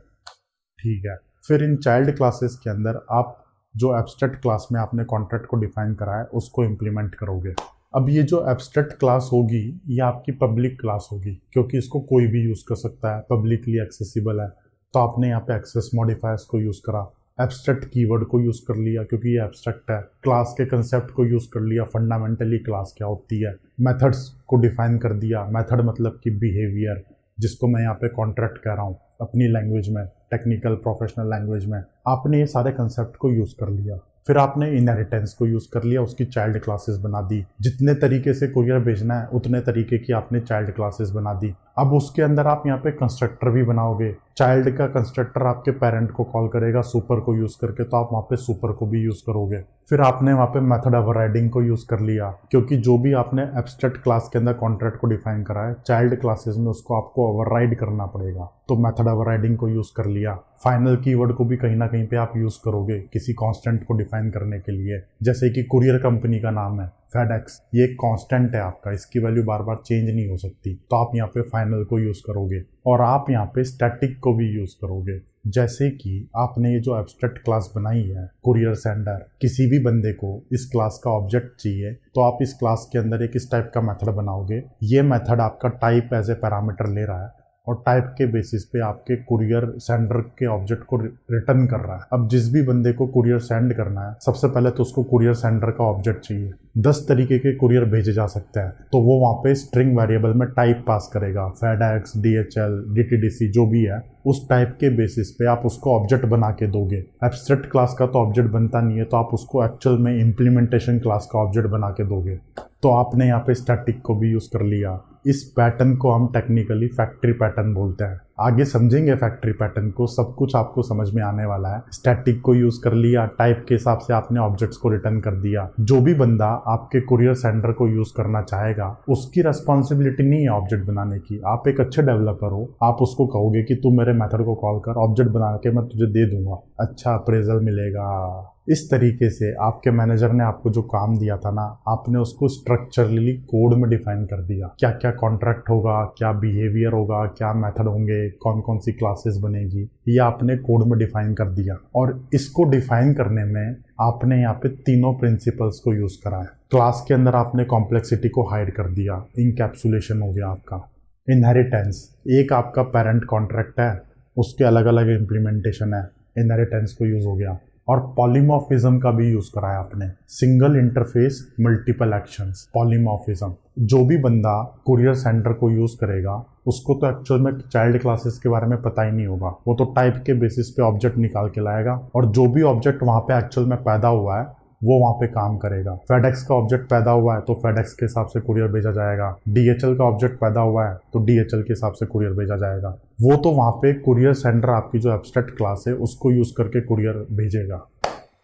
ठीक है, फिर इन चाइल्ड क्लासेस के अंदर आप जो एब्स्ट्रैक्ट क्लास में आपने कॉन्ट्रैक्ट को डिफाइन करा है उसको इम्प्लीमेंट करोगे। अब ये जो एब्स्ट्रैक्ट क्लास होगी ये आपकी पब्लिक क्लास होगी, क्योंकि इसको कोई भी यूज़ कर सकता है, पब्लिकली एक्सेसिबल है। तो आपने यहाँ पे एक्सेस मॉडिफायर्स को यूज़ करा, एब्स्ट्रैक्ट कीवर्ड को यूज़ कर लिया क्योंकि ये एब्स्ट्रैक्ट है, क्लास के कंसेप्ट को यूज़ कर लिया, फंडामेंटली क्लास क्या होती है, मेथड्स को डिफाइन कर दिया। मेथड मतलब कि बिहेवियर, जिसको मैं यहाँ पे कॉन्ट्रैक्ट कह रहा हूँ अपनी लैंग्वेज में, टेक्निकल प्रोफेशनल लैंग्वेज में। आपने ये सारे कंसेप्ट को यूज़ कर लिया। फिर आपने इनहेरिटेंस को यूज़ कर लिया, उसकी चाइल्ड क्लासेस बना दी। जितने तरीके से कुरियर भेजना है उतने तरीके की आपने चाइल्ड क्लासेस बना दी। अब उसके अंदर आप यहाँ पे कंस्ट्रक्टर भी बनाओगे। चाइल्ड का कंस्ट्रक्टर आपके पेरेंट को कॉल करेगा सुपर को यूज़ करके, तो आप वहाँ पे सुपर को भी यूज़ करोगे। फिर आपने वहाँ पे मेथड ओवरराइडिंग को यूज़ कर लिया, क्योंकि जो भी आपने एब्स्ट्रैक्ट क्लास के अंदर कॉन्ट्रैक्ट को डिफाइन करा है, चाइल्ड क्लासेस में उसको आपको ओवरराइड करना पड़ेगा, तो मेथड ओवरराइडिंग को यूज़ कर लिया। फाइनल कीवर्ड को भी कहीं ना कहीं पे आप यूज़ करोगे किसी कांस्टेंट को डिफाइन करने के लिए। जैसे कि कुरियर कंपनी का नाम है फेडेक्स, ये एक कांस्टेंट है आपका, इसकी वैल्यू बार बार चेंज नहीं हो सकती, तो आप यहाँ पे फाइनल को यूज़ करोगे। और आप यहाँ पे स्टैटिक को भी यूज़ करोगे। जैसे कि आपने ये जो एब्स्ट्रैक्ट क्लास बनाई है कुरियर सेंडर, किसी भी बंदे को इस क्लास का ऑब्जेक्ट चाहिए तो आप इस क्लास के अंदर एक इस टाइप का मेथड बनाओगे। ये मेथड आपका टाइप एज ए पैरामीटर ले रहा है और टाइप के बेसिस पे आपके कुरियर सेंडर के ऑब्जेक्ट को रिटर्न कर रहा है। अब जिस भी बंदे को कुरियर सेंड करना है सबसे पहले तो उसको कुरियर सेंडर का ऑब्जेक्ट चाहिए। 10 तरीके के कुरियर भेजे जा सकते हैं, तो वो वहाँ पे स्ट्रिंग वेरिएबल में टाइप पास करेगा, फेडेक्स, डीएचएल, डीटीडीसी जो भी है, उस टाइप के बेसिस पे आप उसको ऑब्जेक्ट बना के दोगे। एब्स्ट्रैक्ट क्लास का तो ऑब्जेक्ट बनता नहीं है, तो आप उसको एक्चुअल में इम्प्लीमेंटेशन क्लास का ऑब्जेक्ट बना के दोगे। तो आपने यहाँ पे स्टैटिक को भी यूज़ कर लिया। इस पैटर्न को हम टेक्निकली फैक्ट्री पैटर्न बोलते हैं। आगे समझेंगे फैक्ट्री पैटर्न को, सब कुछ आपको समझ में आने वाला है। स्टैटिक को यूज़ कर लिया, टाइप के हिसाब से आपने ऑब्जेक्ट्स को रिटर्न कर दिया। जो भी बंदा आपके कुरियर सेंडर को यूज़ करना चाहेगा उसकी रेस्पॉन्सिबिलिटी नहीं है ऑब्जेक्ट बनाने की। आप एक अच्छे डेवलपर हो, आप उसको कहोगे कि तू मेरे मेथड को कॉल कर, ऑब्जेक्ट बना के मैं तुझे दे दूंगा, अच्छा अप्रेजल मिलेगा। इस तरीके से आपके मैनेजर ने आपको जो काम दिया था ना, आपने उसको स्ट्रक्चरली कोड में डिफाइन कर दिया। क्या क्या कॉन्ट्रैक्ट होगा, क्या बिहेवियर होगा, क्या मेथड होंगे, कौन कौन सी क्लासेस बनेगी, ये आपने कोड में डिफाइन कर दिया। और इसको डिफाइन करने में आपने यहाँ पे तीनों प्रिंसिपल्स को यूज करा है। क्लास के अंदर आपने कॉम्प्लेक्सिटी को हाइड कर दिया, इनकैप्सुलेशन हो गया आपका। इनहेरिटेंस, एक आपका पेरेंट कॉन्ट्रैक्ट है, उसके अलग अलग इम्प्लीमेंटेशन है, इनहेरिटेंस को यूज हो गया। और पॉलीमॉर्फिज्म का भी यूज करा है आपने, single interface multiple actions, polymorphism. जो भी बंदा कुरियर सेंटर को यूज करेगा उसको तो एक्चुअल में चाइल्ड क्लासेस के बारे में पता ही नहीं होगा, वो तो टाइप के बेसिस पे ऑब्जेक्ट निकाल के लाएगा और जो भी ऑब्जेक्ट वहां पे एक्चुअल में पैदा हुआ है वो वहाँ पे काम करेगा। फेडेक्स का ऑब्जेक्ट पैदा हुआ है तो फेडेक्स के हिसाब से कुरियर भेजा जाएगा। डीएचएल का ऑब्जेक्ट पैदा हुआ है तो डीएचएल के हिसाब से कुरियर भेजा जाएगा। वो तो वहाँ पे कुरियर सेंडर आपकी जो एब्स्ट्रैक्ट क्लास है उसको यूज करके कुरियर भेजेगा।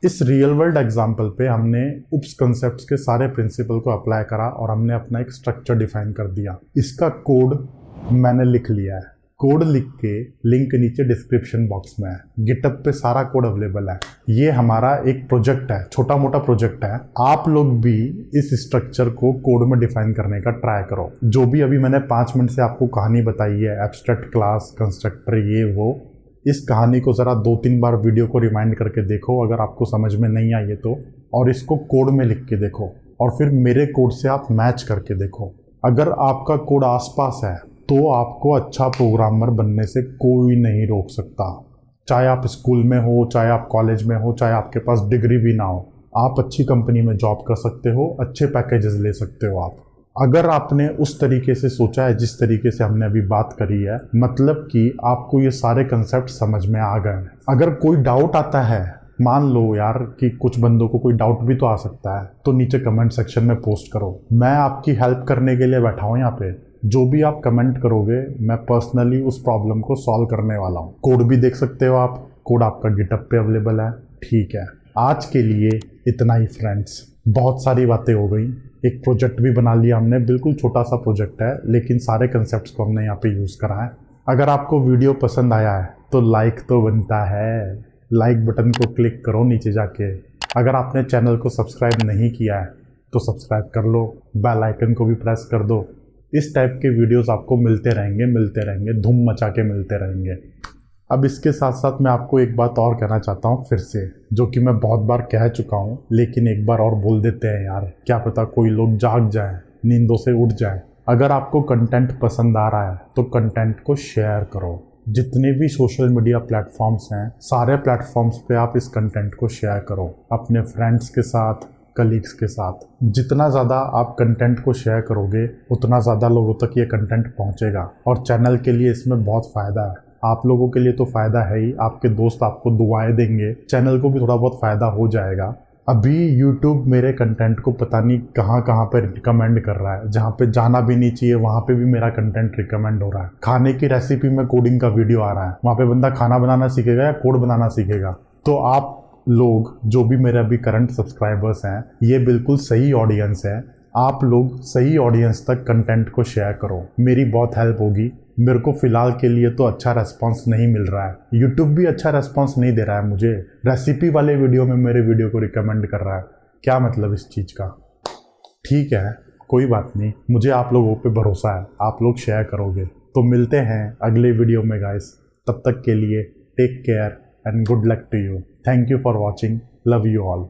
इस रियल वर्ल्ड एग्जाम्पल पे हमने उप्स कंसेप्ट्स के सारे प्रिंसिपल को अप्लाई करा और हमने अपना एक स्ट्रक्चर डिफाइन कर दिया। इसका कोड मैंने लिख लिया है। कोड लिख के लिंक नीचे डिस्क्रिप्शन बॉक्स में है। गिटहब पे सारा कोड अवेलेबल है। ये हमारा एक प्रोजेक्ट है, छोटा मोटा प्रोजेक्ट है। आप लोग भी इस स्ट्रक्चर को कोड में डिफाइन करने का ट्राई करो। जो भी अभी मैंने 5 मिनट से आपको कहानी बताई है, एब्स्ट्रैक्ट क्लास, कंस्ट्रक्टर, ये वो, इस कहानी को ज़रा 2-3 बार वीडियो को रिमाइंड करके देखो अगर आपको समझ में नहीं आई है तो, और इसको कोड में लिख के देखो और फिर मेरे कोड से आप मैच करके देखो। अगर आपका कोड आसपास है तो आपको अच्छा प्रोग्रामर बनने से कोई नहीं रोक सकता। चाहे आप स्कूल में हो, चाहे आप कॉलेज में हो, चाहे आपके पास डिग्री भी ना हो, आप अच्छी कंपनी में जॉब कर सकते हो, अच्छे पैकेजेस ले सकते हो आप। अगर आपने उस तरीके से सोचा है जिस तरीके से हमने अभी बात करी है, मतलब कि आपको ये सारे कंसेप्ट समझ में आ गए हैं। अगर कोई डाउट आता है, मान लो यार कि कुछ बंदों को कोई डाउट भी तो आ सकता है, तो नीचे कमेंट सेक्शन में पोस्ट करो। मैं आपकी हेल्प करने के लिए बैठा हूँ यहाँ पे। जो भी आप कमेंट करोगे मैं पर्सनली उस प्रॉब्लम को सॉल्व करने वाला हूँ। कोड भी देख सकते हो आप, कोड आपका गिटहब पे अवेलेबल है। ठीक है, आज के लिए इतना ही फ्रेंड्स। बहुत सारी बातें हो गई, एक प्रोजेक्ट भी बना लिया हमने। बिल्कुल छोटा सा प्रोजेक्ट है लेकिन सारे कंसेप्ट्स को हमने यहाँ पे यूज़ करा है। अगर आपको वीडियो पसंद आया है तो लाइक तो बनता है, लाइक बटन को क्लिक करो नीचे जाके। अगर आपने चैनल को सब्सक्राइब नहीं किया है तो सब्सक्राइब कर लो, बेल आइकन को भी प्रेस कर दो। इस टाइप के वीडियोस आपको मिलते रहेंगे, धूम मचा के मिलते रहेंगे। अब इसके साथ साथ मैं आपको एक बात और कहना चाहता हूँ फिर से, जो कि मैं बहुत बार कह चुका हूँ, लेकिन एक बार और बोल देते हैं यार, क्या पता कोई लोग जाग जाए, नींदों से उठ जाए। अगर आपको कंटेंट पसंद आ रहा है तो कंटेंट को शेयर करो। जितने भी सोशल मीडिया प्लेटफॉर्म्स हैं, सारे प्लेटफॉर्म्स पे आप इस कंटेंट को शेयर करो अपने फ्रेंड्स के साथ, कलीग्स के साथ। जितना ज़्यादा आप कंटेंट को शेयर करोगे उतना ज़्यादा लोगों तक ये कंटेंट पहुंचेगा, और चैनल के लिए इसमें बहुत फ़ायदा है। आप लोगों के लिए तो फ़ायदा है ही, आपके दोस्त आपको दुआएं देंगे, चैनल को भी थोड़ा बहुत फ़ायदा हो जाएगा। अभी YouTube मेरे कंटेंट को पता नहीं कहाँ कहाँ पे रिकमेंड कर रहा है, जहाँ पे जाना भी नहीं चाहिए वहाँ पे भी मेरा कंटेंट रिकमेंड हो रहा है। खाने की रेसिपी में कोडिंग का वीडियो आ रहा है, वहाँ पे बंदा खाना बनाना सीखेगा या कोड बनाना सीखेगा। तो आप लोग जो भी मेरे अभी करंट सब्सक्राइबर्स हैं, ये बिल्कुल सही ऑडियंस है। आप लोग सही ऑडियंस तक कंटेंट को शेयर करो, मेरी बहुत हेल्प होगी। मेरे को फ़िलहाल के लिए तो अच्छा रेस्पॉन्स नहीं मिल रहा है, यूट्यूब भी अच्छा रेस्पॉन्स नहीं दे रहा है मुझे। रेसिपी वाले वीडियो में मेरे वीडियो को रिकमेंड कर रहा है, क्या मतलब इस चीज़ का। ठीक है, कोई बात नहीं, मुझे आप लोगों पे भरोसा है, आप लोग शेयर करोगे। तो मिलते हैं अगले वीडियो में गाइस, तब तक के लिए take care and good luck to you. Thank you for watching, love you all.